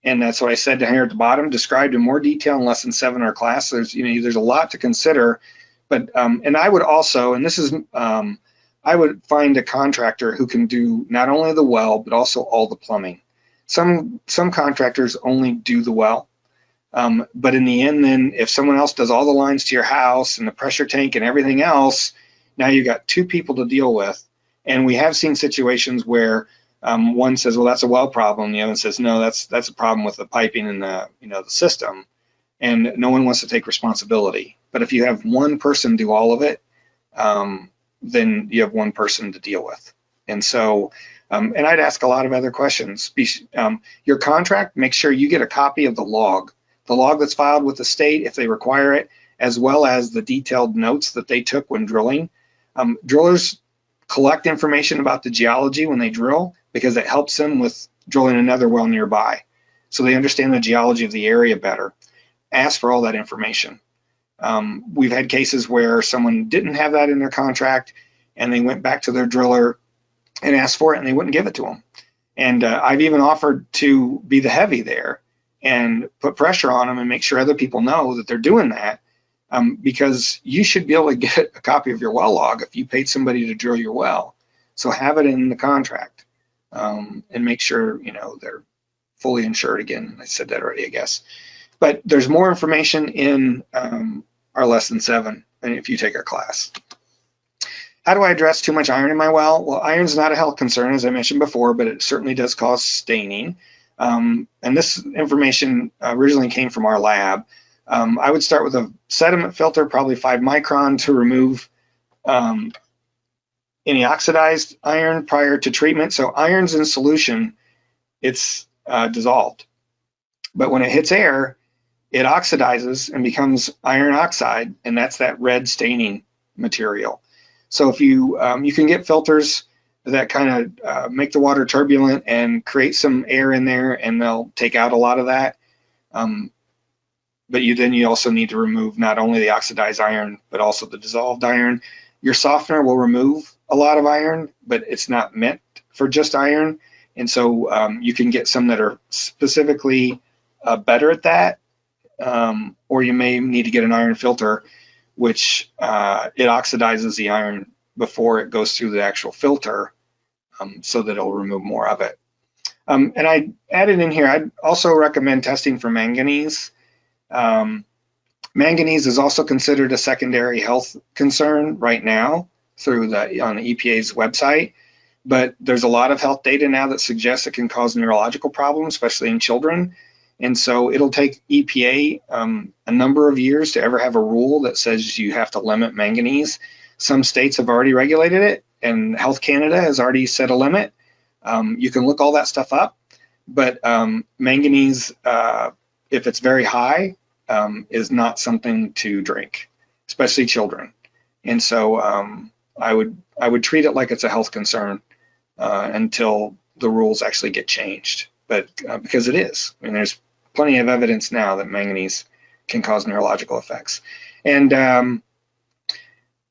and that's what I said here at the bottom, described in more detail in lesson 7 in our class. There's there's a lot to consider. But and I would also, and this is, I would find a contractor who can do not only the well, but also all the plumbing. Some contractors only do the well, but in the end, then if someone else does all the lines to your house and the pressure tank and everything else, now you've got 2 people to deal with. And we have seen situations where one says, well, that's a well problem. The other says, no, that's a problem with the piping and the the system. And no one wants to take responsibility. But if you have one person do all of it, then you have one person to deal with. And so, and I'd ask a lot of other questions. Your contract, make sure you get a copy of the log that's filed with the state if they require it, as well as the detailed notes that they took when drilling. Drillers collect information about the geology when they drill because it helps them with drilling another well nearby. So they understand the geology of the area better. Ask for all that information. We've had cases where someone didn't have that in their contract and they went back to their driller and asked for it and they wouldn't give it to them. And I've even offered to be the heavy there and put pressure on them and make sure other people know that they're doing that, because you should be able to get a copy of your well log if you paid somebody to drill your well. So have it in the contract, and make sure they're fully insured. Again, I said that already, I guess. But there's more information in our lesson 7, and if you take our class. How do I address too much iron in my well? Well, iron's not a health concern, as I mentioned before, but it certainly does cause staining. And this information originally came from our lab. I would start with a sediment filter, probably 5 micron, to remove any oxidized iron prior to treatment. So iron's in solution, it's dissolved. But when it hits air, it oxidizes and becomes iron oxide, and that's that red staining material. So if you can get filters that kind of make the water turbulent and create some air in there, and they'll take out a lot of that. But you also need to remove not only the oxidized iron, but also the dissolved iron. Your softener will remove a lot of iron, but it's not meant for just iron. And so you can get some that are specifically better at that, or you may need to get an iron filter, which it oxidizes the iron before it goes through the actual filter, so that it'll remove more of it. And I added in here, I'd also recommend testing for manganese. Manganese is also considered a secondary health concern right now on the EPA's website, but there's a lot of health data now that suggests it can cause neurological problems, especially in children. And so it'll take EPA a number of years to ever have a rule that says you have to limit manganese. Some states have already regulated it, and Health Canada has already set a limit. You can look all that stuff up, but manganese, if it's very high, is not something to drink, especially children. And so I would treat it like it's a health concern until the rules actually get changed. But because it is, I mean, there's plenty of evidence now that manganese can cause neurological effects. And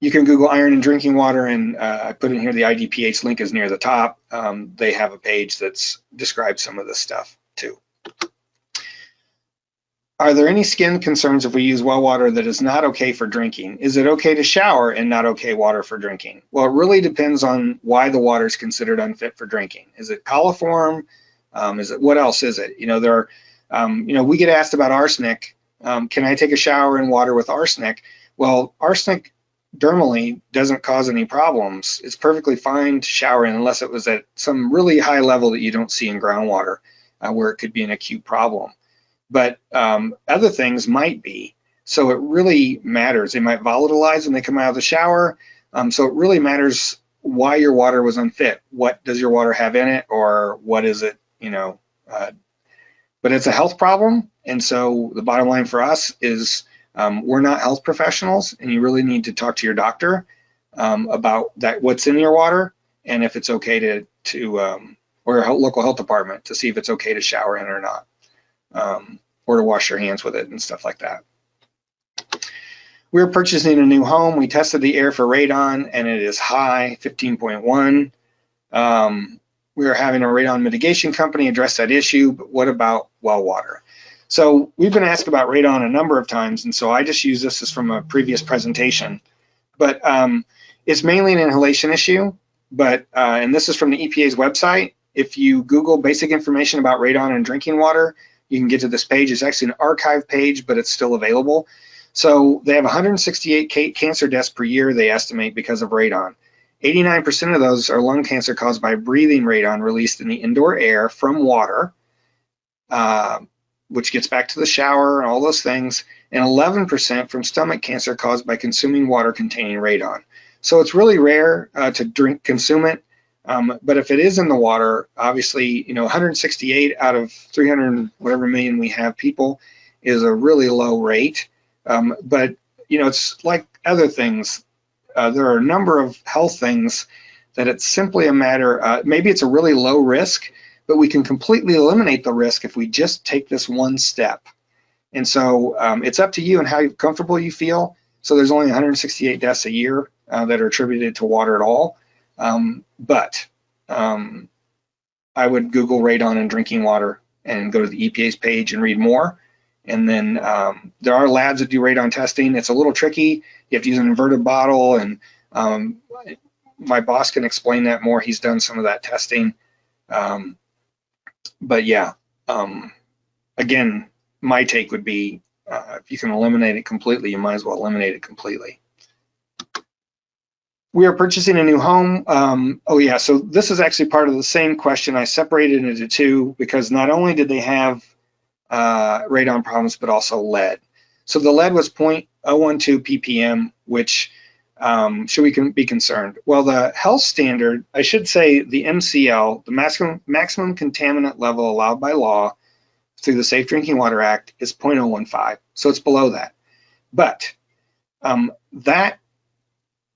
you can Google iron in drinking water, and I put in here the IDPH link is near the top. They have a page that's describes some of this stuff too. Are there any skin concerns if we use well water that is not okay for drinking? Is it okay to shower and not okay water for drinking? Well, it really depends on why the water is considered unfit for drinking. Is it coliform? What else is it? We get asked about arsenic. Can I take a shower in water with arsenic? Well, arsenic dermally doesn't cause any problems. It's perfectly fine to shower in unless it was at some really high level that you don't see in groundwater, where it could be an acute problem. But other things might be. So it really matters. They might volatilize when they come out of the shower. So it really matters why your water was unfit. What does your water have in it, or what is it? But it's a health problem. And so the bottom line for us is we're not health professionals, and you really need to talk to your doctor about that, what's in your water, and if it's okay or a local health department to see if it's okay to shower in or not. Or to wash your hands with it and stuff like that. We're purchasing a new home. We tested the air for radon, and it is high, 15.1. We are having a radon mitigation company address that issue, but what about well water? So we've been asked about radon a number of times, and so I just use this as from a previous presentation. But it's mainly an inhalation issue, and this is from the EPA's website. If you Google basic information about radon in drinking water, you can get to this page. It's actually an archive page, but it's still available. So they have 168 cancer deaths per year, they estimate, because of radon. 89% of those are lung cancer caused by breathing radon released in the indoor air from water, which gets back to the shower and all those things, and 11% from stomach cancer caused by consuming water containing radon. So it's really rare to consume it. But if it is in the water, obviously, 168 out of 300 whatever million we have people is a really low rate. But it's like other things. There are a number of health things that it's simply a matter. Maybe it's a really low risk, but we can completely eliminate the risk if we just take this one step. And so it's up to you and how comfortable you feel. So there's only 168 deaths a year that are attributed to water at all. But I would Google radon in drinking water and go to the EPA's page and read more. And then there are labs that do radon testing. It's a little tricky. You have to use an inverted bottle, and my boss can explain that more. He's done some of that testing. But yeah, again, my take would be if you can eliminate it completely, you might as well eliminate it completely. We are purchasing a new home. So this is actually part of the same question. I separated it into two because not only did they have radon problems, but also lead. So the lead was 0.012 ppm, which should we be concerned? Well, the health standard, I should say the MCL, the maximum contaminant level allowed by law through the Safe Drinking Water Act is 0.015. So it's below that. But that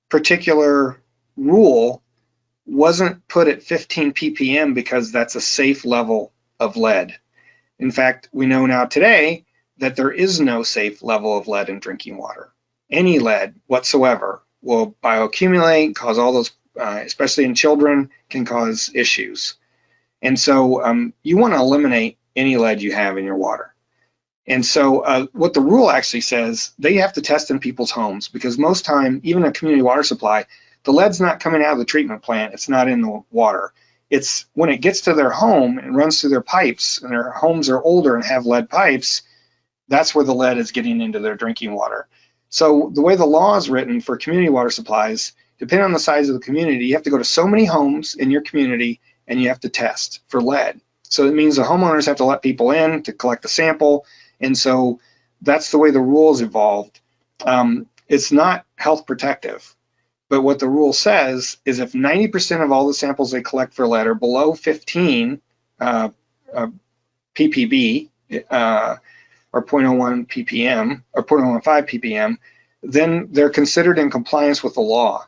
particular rule wasn't put at 15 ppm because that's a safe level of lead. In fact, we know now today that there is no safe level of lead in drinking water. Any lead whatsoever will bioaccumulate, cause all those, especially in children, can cause issues. And so you want to eliminate any lead you have in your water. And so what the rule actually says, they have to test in people's homes, because most time, even a community water supply, the lead's not coming out of the treatment plant. It's not in the water. It's when it gets to their home and runs through their pipes, and their homes are older and have lead pipes, that's where the lead is getting into their drinking water. So the way the law is written for community water supplies, depending on the size of the community, you have to go to so many homes in your community and you have to test for lead. So it means the homeowners have to let people in to collect the sample. And so that's the way the rules evolved. It's not health protective, but what the rule says is if 90% of all the samples they collect for lead are below 15 ppb, or 0.01 ppm, or 0.15 ppm, then they're considered in compliance with the law.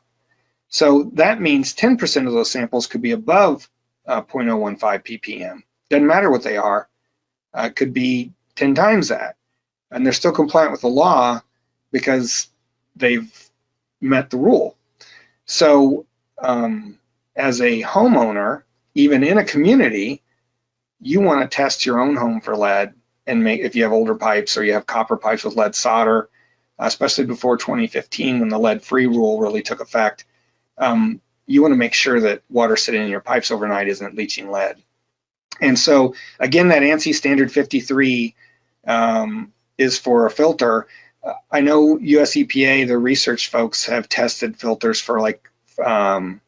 So that means 10% of those samples could be above 0.015 ppm. Doesn't matter what they are. It could be 10 times that. And they're still compliant with the law because they've met the rule. So as a homeowner, even in a community, you want to test your own home for lead, and if you have older pipes or you have copper pipes with lead solder, especially before 2015 when the lead-free rule really took effect, you want to make sure that water sitting in your pipes overnight isn't leaching lead. And so again, that ANSI standard 53 is for a filter. I know US EPA, the research folks, have tested filters for like Flint,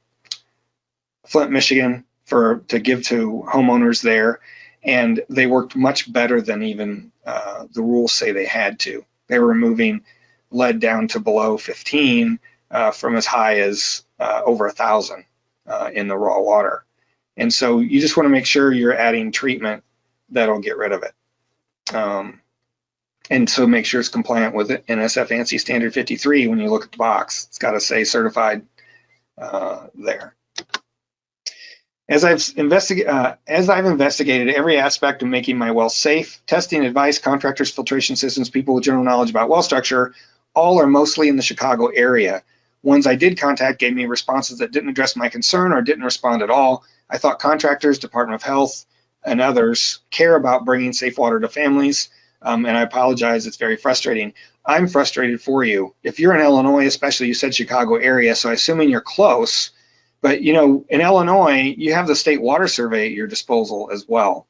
Michigan, to give to homeowners there, and they worked much better than even the rules say they had to. They were removing lead down to below 15 from as high as over 1,000 in the raw water. And so you just want to make sure you're adding treatment that'll get rid of it. And so make sure it's compliant with it. NSF ANSI standard 53, when you look at the box, it's got to say certified there. As I've investigated every aspect of making my well safe, testing advice, contractors, filtration systems, people with general knowledge about well structure, all are mostly in the Chicago area. Ones I did contact gave me responses that didn't address my concern or didn't respond at all. I thought contractors, Department of Health, and others care about bringing safe water to families, and I apologize, it's very frustrating. I'm frustrated for you. If you're in Illinois, especially, you said Chicago area, so assuming you're close, but you know, in Illinois, you have the State Water Survey at your disposal as well.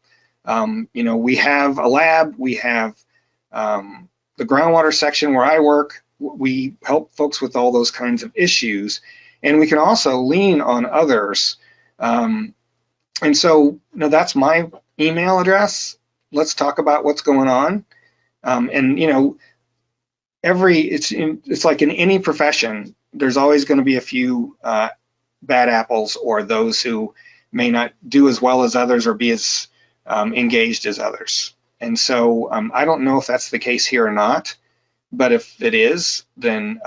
You know, we have a lab, we have the groundwater section where I work. We help folks with all those kinds of issues, and we can also lean on others. And so, you know, that's my email address. Let's talk about what's going on. And you know, it's like in any profession, there's always going to be a few bad apples, or those who may not do as well as others or be as engaged as others. And so I don't know if that's the case here or not, but if it is, then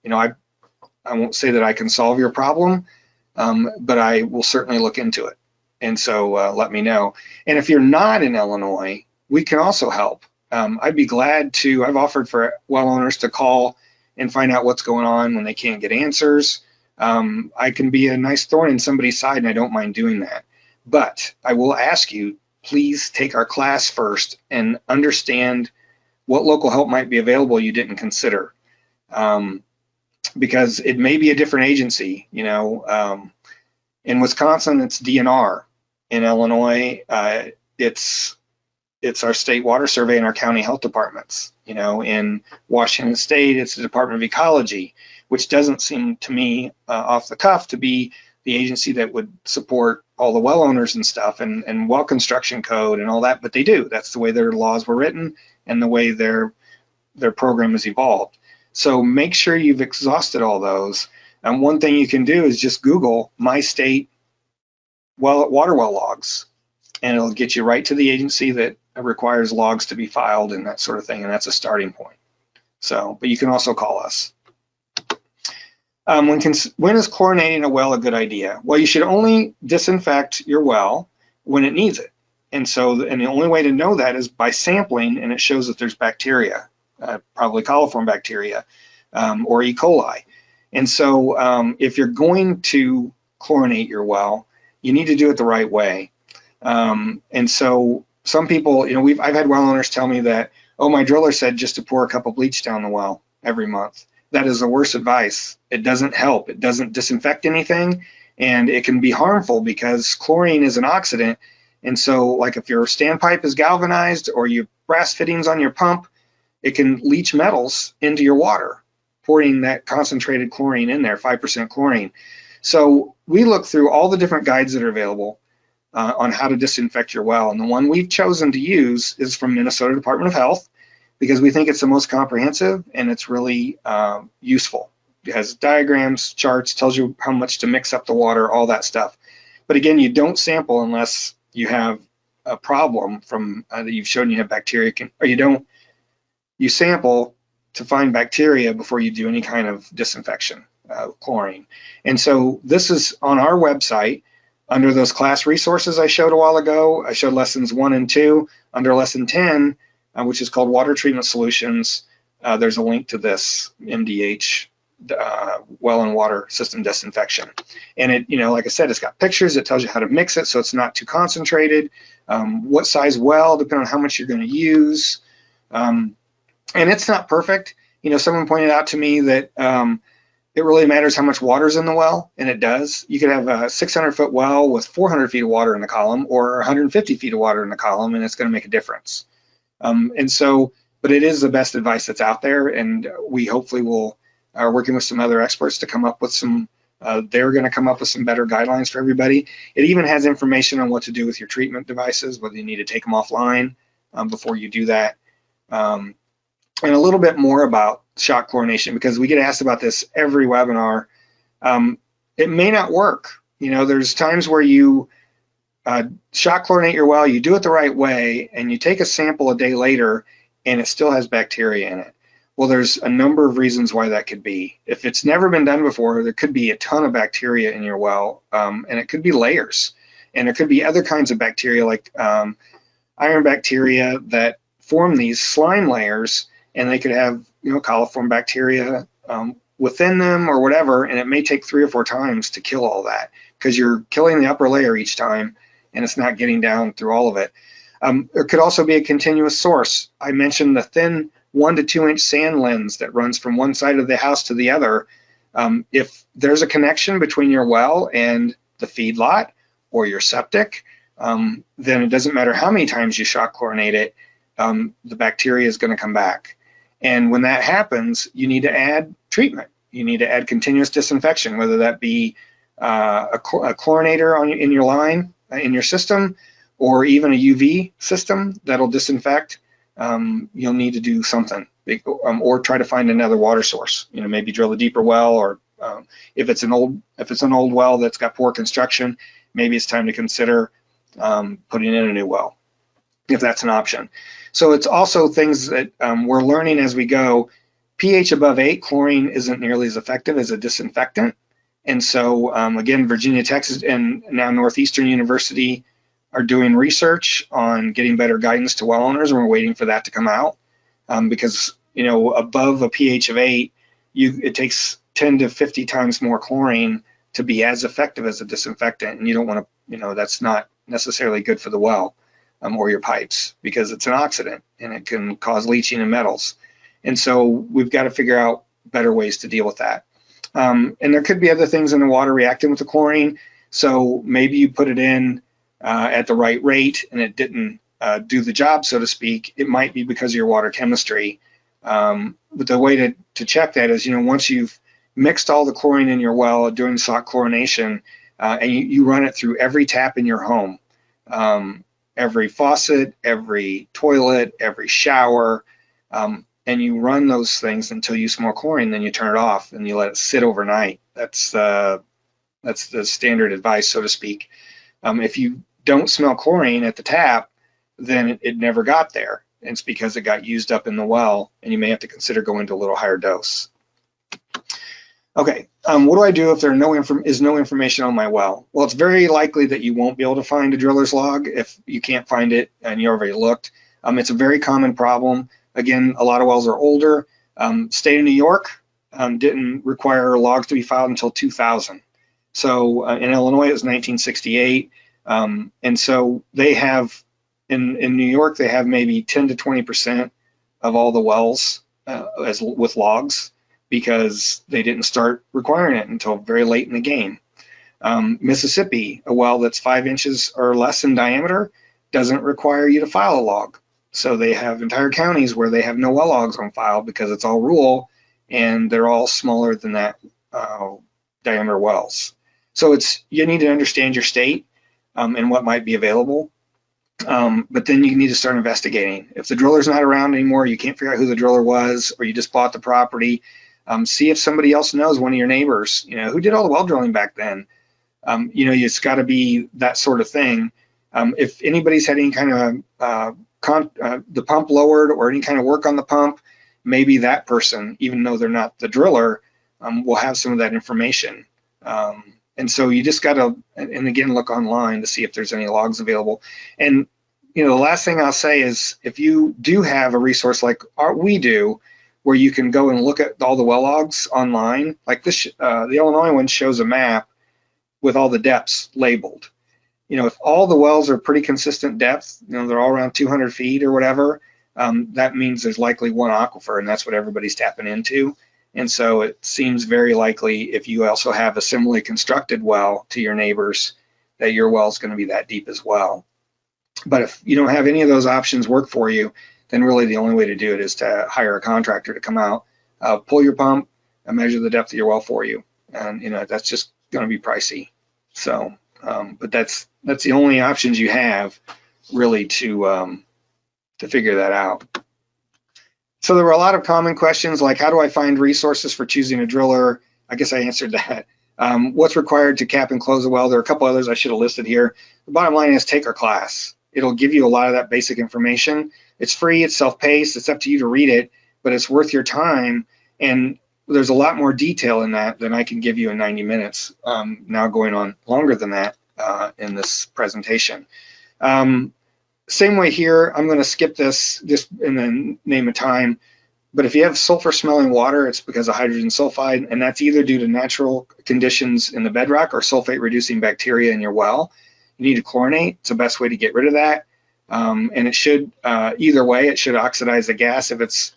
you know, I won't say that I can solve your problem, but I will certainly look into it. And so let me know. And if you're not in Illinois, we can also help. I'd be glad to. I've offered for well owners to call and find out what's going on when they can't get answers. I can be a nice thorn in somebody's side, and I don't mind doing that. But I will ask you, please take our class first and understand what local help might be available you didn't consider. Because it may be a different agency. You know, in Wisconsin, it's DNR. In Illinois, it's our State Water Survey and our county health departments. You know, in Washington State, it's the Department of Ecology, which doesn't seem to me off the cuff to be the agency that would support all the well owners and stuff, and well construction code and all that, but they do. That's the way their laws were written and the way their program has evolved. So make sure you've exhausted all those. And one thing you can do is just Google my state water well logs, and it'll get you right to the agency that requires logs to be filed and that sort of thing, and that's a starting point. So, but you can also call us. When is chlorinating a well a good idea? Well, you should only disinfect your well when it needs it. And the only way to know that is by sampling, and it shows that there's bacteria, probably coliform bacteria or E. coli. And so if you're going to chlorinate your well, you need to do it the right way. And so some people, I've had well owners tell me that, oh, my driller said just to pour a cup of bleach down the well every month. That is the worst advice. It doesn't help. It doesn't disinfect anything, and it can be harmful because chlorine is an oxidant. And so, like if your standpipe is galvanized or you brass fittings on your pump, it can leach metals into your water, pouring that concentrated chlorine in there, 5% chlorine. So we look through all the different guides that are available on how to disinfect your well. And the one we've chosen to use is from Minnesota Department of Health, because we think it's the most comprehensive and it's really useful. It has diagrams, charts, tells you how much to mix up the water, all that stuff. But again, you don't sample unless you have a problem from that you've shown you have bacteria, or you sample to find bacteria before you do any kind of disinfection, chlorine. And so this is on our website under those class resources I showed a while ago. I showed lessons 1 and 2. Under lesson 10, which is called Water Treatment Solutions, there's a link to this MDH well and water system disinfection. And it, like I said, it's got pictures. It tells you how to mix it so it's not too concentrated, what size well, depending on how much you're going to use. And it's not perfect. Someone pointed out to me that it really matters how much water's in the well, and it does. You could have a 600-foot well with 400 feet of water in the column or 150 feet of water in the column, and it's going to make a difference. But it is the best advice that's out there, and we hopefully will are working with some other experts to come up with some, they're going to come up with some better guidelines for everybody. It even has information on what to do with your treatment devices, whether you need to take them offline before you do that. And a little bit more about shock chlorination, because we get asked about this every webinar. It may not work. There's times where you shock chlorinate your well, you do it the right way, and you take a sample a day later, and it still has bacteria in it. Well, there's a number of reasons why that could be. If it's never been done before, there could be a ton of bacteria in your well, and it could be layers. And there could be other kinds of bacteria like iron bacteria that form these slime layers, and they could have coliform bacteria within them or whatever, and it may take 3 or 4 times to kill all that because you're killing the upper layer each time, and it's not getting down through all of it. There could also be a continuous source. I mentioned the thin 1 to 2 inch sand lens that runs from one side of the house to the other. If there's a connection between your well and the feedlot or your septic, then it doesn't matter how many times you shock chlorinate it, the bacteria is going to come back. And when that happens, you need to add treatment. You need to add continuous disinfection, whether that be a chlorinator in your line, in your system, or even a UV system that'll disinfect. You'll need to do something, or try to find another water source. Maybe drill a deeper well, or if it's an old well that's got poor construction, maybe it's time to consider putting in a new well, if that's an option. So it's also things that we're learning as we go. pH above 8, chlorine isn't nearly as effective as a disinfectant. And so again, Virginia, Texas, and now Northeastern University are doing research on getting better guidance to well owners, and we're waiting for that to come out because above a pH of 8, it takes 10 to 50 times more chlorine to be as effective as a disinfectant, and you don't want to, that's not necessarily good for the well or your pipes, because it's an oxidant and it can cause leaching of metals. And so we've got to figure out better ways to deal with that. And there could be other things in the water reacting with the chlorine. So maybe you put it in at the right rate and it didn't do the job, so to speak. It might be because of your water chemistry. But the way to check that is, once you've mixed all the chlorine in your well doing shock chlorination, and you run it through every tap in your home, every faucet, every toilet, every shower, and you run those things until you smell chlorine, then you turn it off and you let it sit overnight. That's the standard advice, so to speak. If you don't smell chlorine at the tap, then it never got there. It's because it got used up in the well, and you may have to consider going to a little higher dose. Okay, what do I do if there is no information on my well? Well, it's very likely that you won't be able to find a driller's log if you can't find it and you already looked. It's a very common problem. Again, a lot of wells are older. State of New York didn't require logs to be filed until 2000. So in Illinois, it was 1968. And so they have, in New York, they have maybe 10 to 20% of all the wells with logs, because they didn't start requiring it until very late in the game. Mississippi, a well that's 5 inches or less in diameter doesn't require you to file a log. So they have entire counties where they have no well logs on file because it's all rural and they're all smaller than that diameter wells. So you need to understand your state and what might be available. But then you need to start investigating. If the driller's not around anymore, you can't figure out who the driller was, or you just bought the property, see if somebody else knows, one of your neighbors, who did all the well drilling back then. It's got to be that sort of thing. If anybody's had any kind of the pump lowered or any kind of work on the pump, maybe that person, even though they're not the driller, will have some of that information. And so you just got to, and again, look online to see if there's any logs available. And the last thing I'll say is, if you do have a resource like we do, where you can go and look at all the well logs online, like this, the Illinois one shows a map with all the depths labeled. If all the wells are pretty consistent depth, they're all around 200 feet or whatever, that means there's likely one aquifer, and that's what everybody's tapping into. And so it seems very likely, if you also have a similarly constructed well to your neighbors, that your well is going to be that deep as well. But if you don't have any of those options work for you, then really the only way to do it is to hire a contractor to come out, pull your pump, and measure the depth of your well for you. And that's just going to be pricey. So, but that's the only options you have really to figure that out. So there were a lot of common questions like, how do I find resources for choosing a driller? I guess I answered that. What's required to cap and close a well? There are a couple others I should have listed here. The bottom line is, take our class. It'll give you a lot of that basic information. It's free, it's self-paced, it's up to you to read it, but it's worth your time. And there's a lot more detail in that than I can give you in 90 minutes, now going on longer than that in this presentation. Same way here, I'm going to skip this just in the name of time, but if you have sulfur smelling water, it's because of hydrogen sulfide, and that's either due to natural conditions in the bedrock or sulfate reducing bacteria in your well. You need to chlorinate. It's the best way to get rid of that. And it should, either way, it should oxidize the gas if it's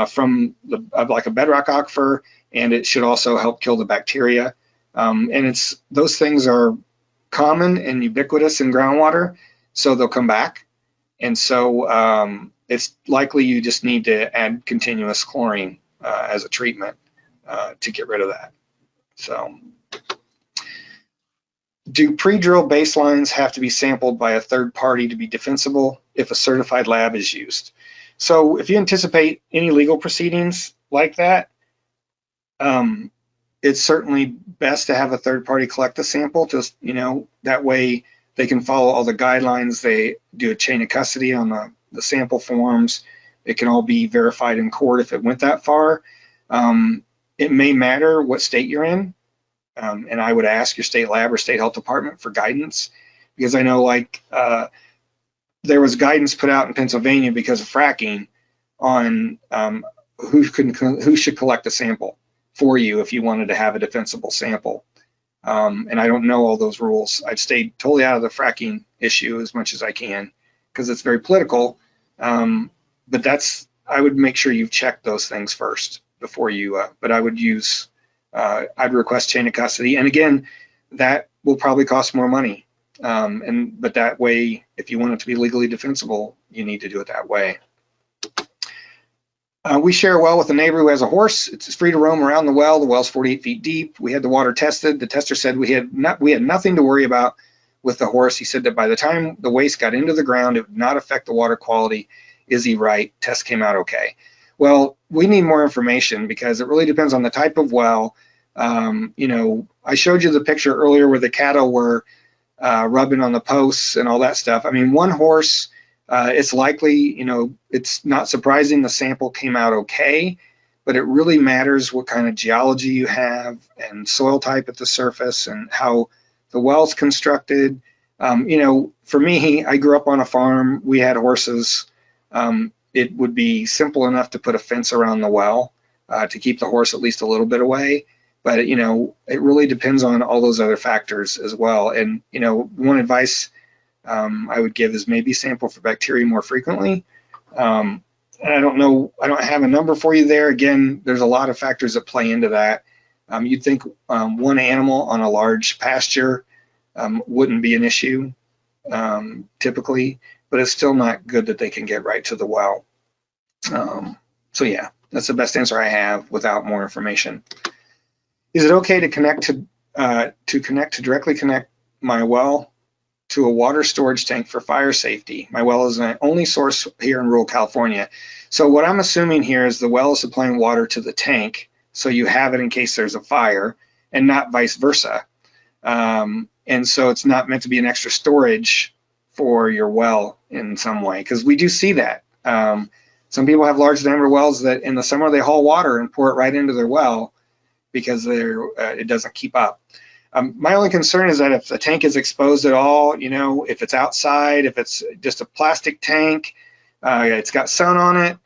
from like a bedrock aquifer, and it should also help kill the bacteria. And those things are common and ubiquitous in groundwater, so they'll come back. And so it's likely you just need to add continuous chlorine as a treatment to get rid of that. So, do pre-drill baselines have to be sampled by a third party to be defensible if a certified lab is used? So if you anticipate any legal proceedings like that, it's certainly best to have a third party collect the sample. Just, that way they can follow all the guidelines. They do a chain of custody on the sample forms. It can all be verified in court if it went that far. It may matter what state you're in. And I would ask your state lab or state health department for guidance, because I know there was guidance put out in Pennsylvania because of fracking on who should collect a sample for you if you wanted to have a defensible sample. And I don't know all those rules. I've stayed totally out of the fracking issue as much as I can because it's very political. But I would make sure you've checked those things first before you, but I would use, I'd request chain of custody. And again, that will probably cost more money. But that way, if you want it to be legally defensible, you need to do it that way. We share a well with a neighbor who has a horse. It's free to roam around the well. The well's 48 feet deep. We had the water tested. The tester said we had nothing to worry about with the horse. He said that by the time the waste got into the ground, it would not affect the water quality. Is he right? Test came out okay. Well, we need more information because it really depends on the type of well. I showed you the picture earlier where the cattle were rubbing on the posts and all that stuff. I mean, one horse, it's likely, it's not surprising the sample came out okay, but it really matters what kind of geology you have and soil type at the surface and how the well's constructed. For me, I grew up on a farm. We had horses. It would be simple enough to put a fence around the well to keep the horse at least a little bit away. But it really depends on all those other factors as well. And one advice I would give is maybe sample for bacteria more frequently. And I don't know, I don't have a number for you there. Again, there's a lot of factors that play into that. You'd think one animal on a large pasture wouldn't be an issue typically, but it's still not good that they can get right to the well. So yeah, that's the best answer I have without more information. Is it okay to directly connect my well to a water storage tank for fire safety? My well is my only source here in rural California. So what I'm assuming here is the well is supplying water to the tank, so you have it in case there's a fire, and not vice versa. And so it's not meant to be an extra storage for your well in some way, because we do see that. Some people have large diameter wells that in the summer they haul water and pour it right into their well because it doesn't keep up. My only concern is that if the tank is exposed at all, if it's outside, if it's just a plastic tank, it's got sun on it,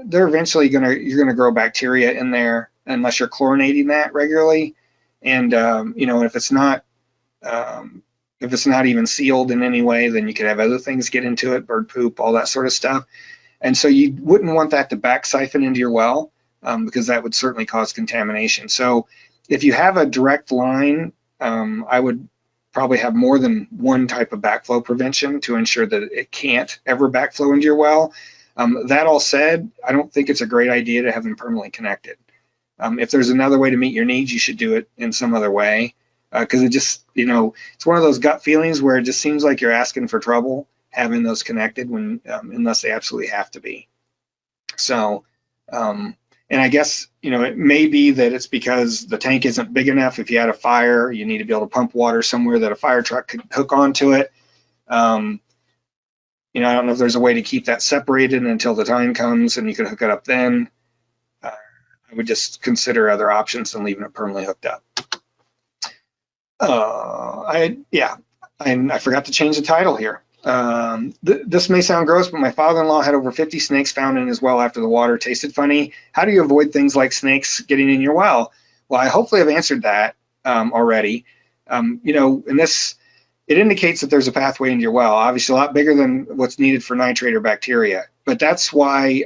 they're eventually you're gonna grow bacteria in there unless you're chlorinating that regularly. And if it's not even sealed in any way, then you could have other things get into it, bird poop, all that sort of stuff. And so you wouldn't want that to back siphon into your well because that would certainly cause contamination. So if you have a direct line, I would probably have more than one type of backflow prevention to ensure that it can't ever backflow into your well. That all said, I don't think it's a great idea to have them permanently connected. If there's another way to meet your needs, you should do it in some other way because it just, it's one of those gut feelings where it just seems like you're asking for trouble having those connected when unless they absolutely have to be. So, and I guess, it may be that it's because the tank isn't big enough. If you had a fire, you need to be able to pump water somewhere that a fire truck could hook onto it. I don't know if there's a way to keep that separated until the time comes and you can hook it up then. I would just consider other options than leaving it permanently hooked up. I forgot to change the title here. This may sound gross, but my father-in-law had over 50 snakes found in his well after the water tasted funny. How do you avoid things like snakes getting in your well? Well, I hopefully have answered that already. And this, it indicates that there's a pathway into your well, obviously a lot bigger than what's needed for nitrate or bacteria. But that's why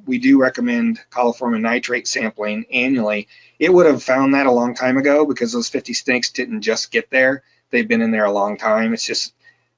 we do recommend coliform nitrate sampling annually. It would have found that a long time ago because those 50 snakes didn't just get there. They've been in there a long time. It's just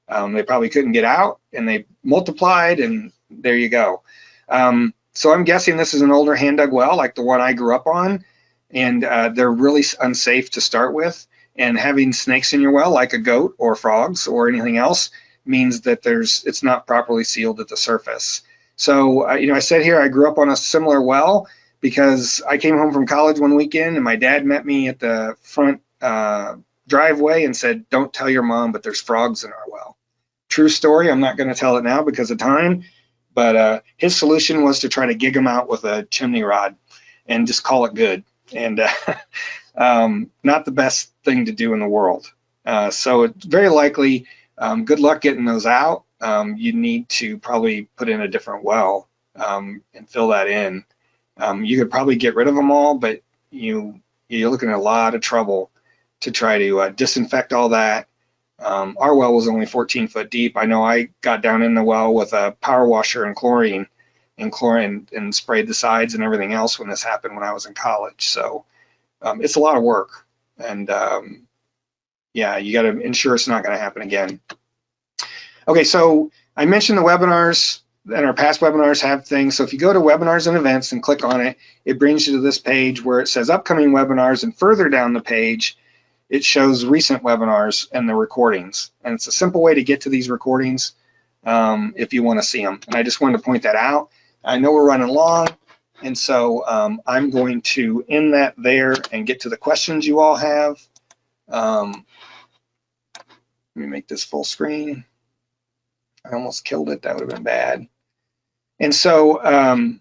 they probably couldn't get out and they multiplied and there you go. So I'm guessing this is an older hand dug well like the one I grew up on, and they're really unsafe to start with. And having snakes in your well, like a goat or frogs or anything else, means that it's not properly sealed at the surface. So I said here I grew up on a similar well because I came home from college one weekend and my dad met me at the front driveway and said, "Don't tell your mom, but there's frogs in our well." True story. I'm not going to tell it now because of time, but his solution was to try to gig them out with a chimney rod and just call it good. And not the best thing to do in the world. So it's very likely, good luck getting those out. You need to probably put in a different well and fill that in. You could probably get rid of them all, but you're looking at a lot of trouble to try to disinfect all that. Our well was only 14 foot deep. I know I got down in the well with a power washer and chlorine and sprayed the sides and everything else when this happened when I was in college. So it's a lot of work, and yeah, you got to ensure it's not going to happen again. Okay, so I mentioned the webinars, and our past webinars have things. So if you go to webinars and events and click on it, it brings you to this page where it says upcoming webinars, and further down the page, it shows recent webinars and the recordings. And it's a simple way to get to these recordings if you want to see them. And I just wanted to point that out. I know we're running long, and so I'm going to end that there and get to the questions you all have. Let me make this full screen. I almost killed it. That would have been bad. And so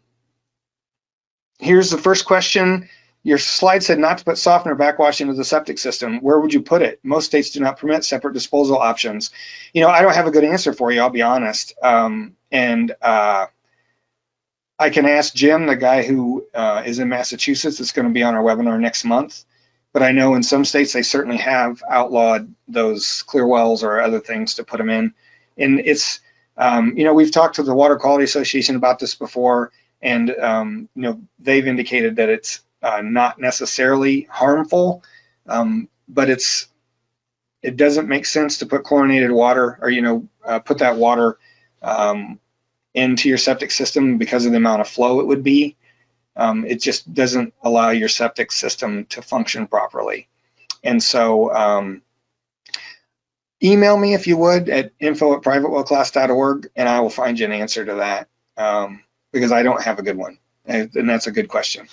Here's the first question. Your slide said not to put softener backwash into the septic system. Where would you put it? Most states do not permit separate disposal options. I don't have a good answer for you, I'll be honest. I can ask Jim, the guy who is in Massachusetts, that's going to be on our webinar next month. But I know in some states they certainly have outlawed those clear wells or other things to put them in. And it's, we've talked to the Water Quality Association about this before, and they've indicated that it's not necessarily harmful, but it doesn't make sense to put chlorinated water or put that water into your septic system because of the amount of flow it would be. It just doesn't allow your septic system to function properly. And so email me if you would at info@privatewellclass.org, and I will find you an answer to that, because I don't have a good one, and that's a good question.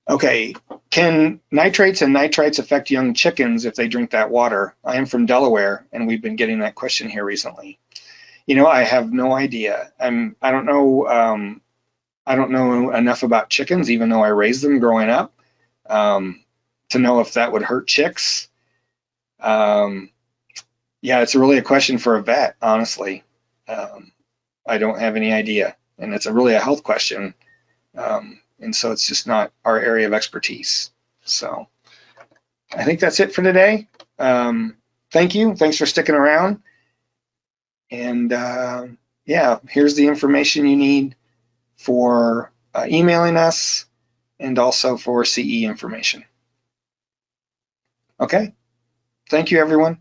Okay, can nitrates and nitrites affect young chickens if they drink that water? I am from Delaware, and we've been getting that question here recently. I have no idea. I don't know. I don't know enough about chickens, even though I raised them growing up, to know if that would hurt chicks. Yeah, it's really a question for a vet, honestly. I don't have any idea, and it's really a health question. And so it's just not our area of expertise. So I think that's it for today. Thank you. Thanks for sticking around. And yeah, here's the information you need for emailing us and also for CE information. Okay. Thank you, everyone.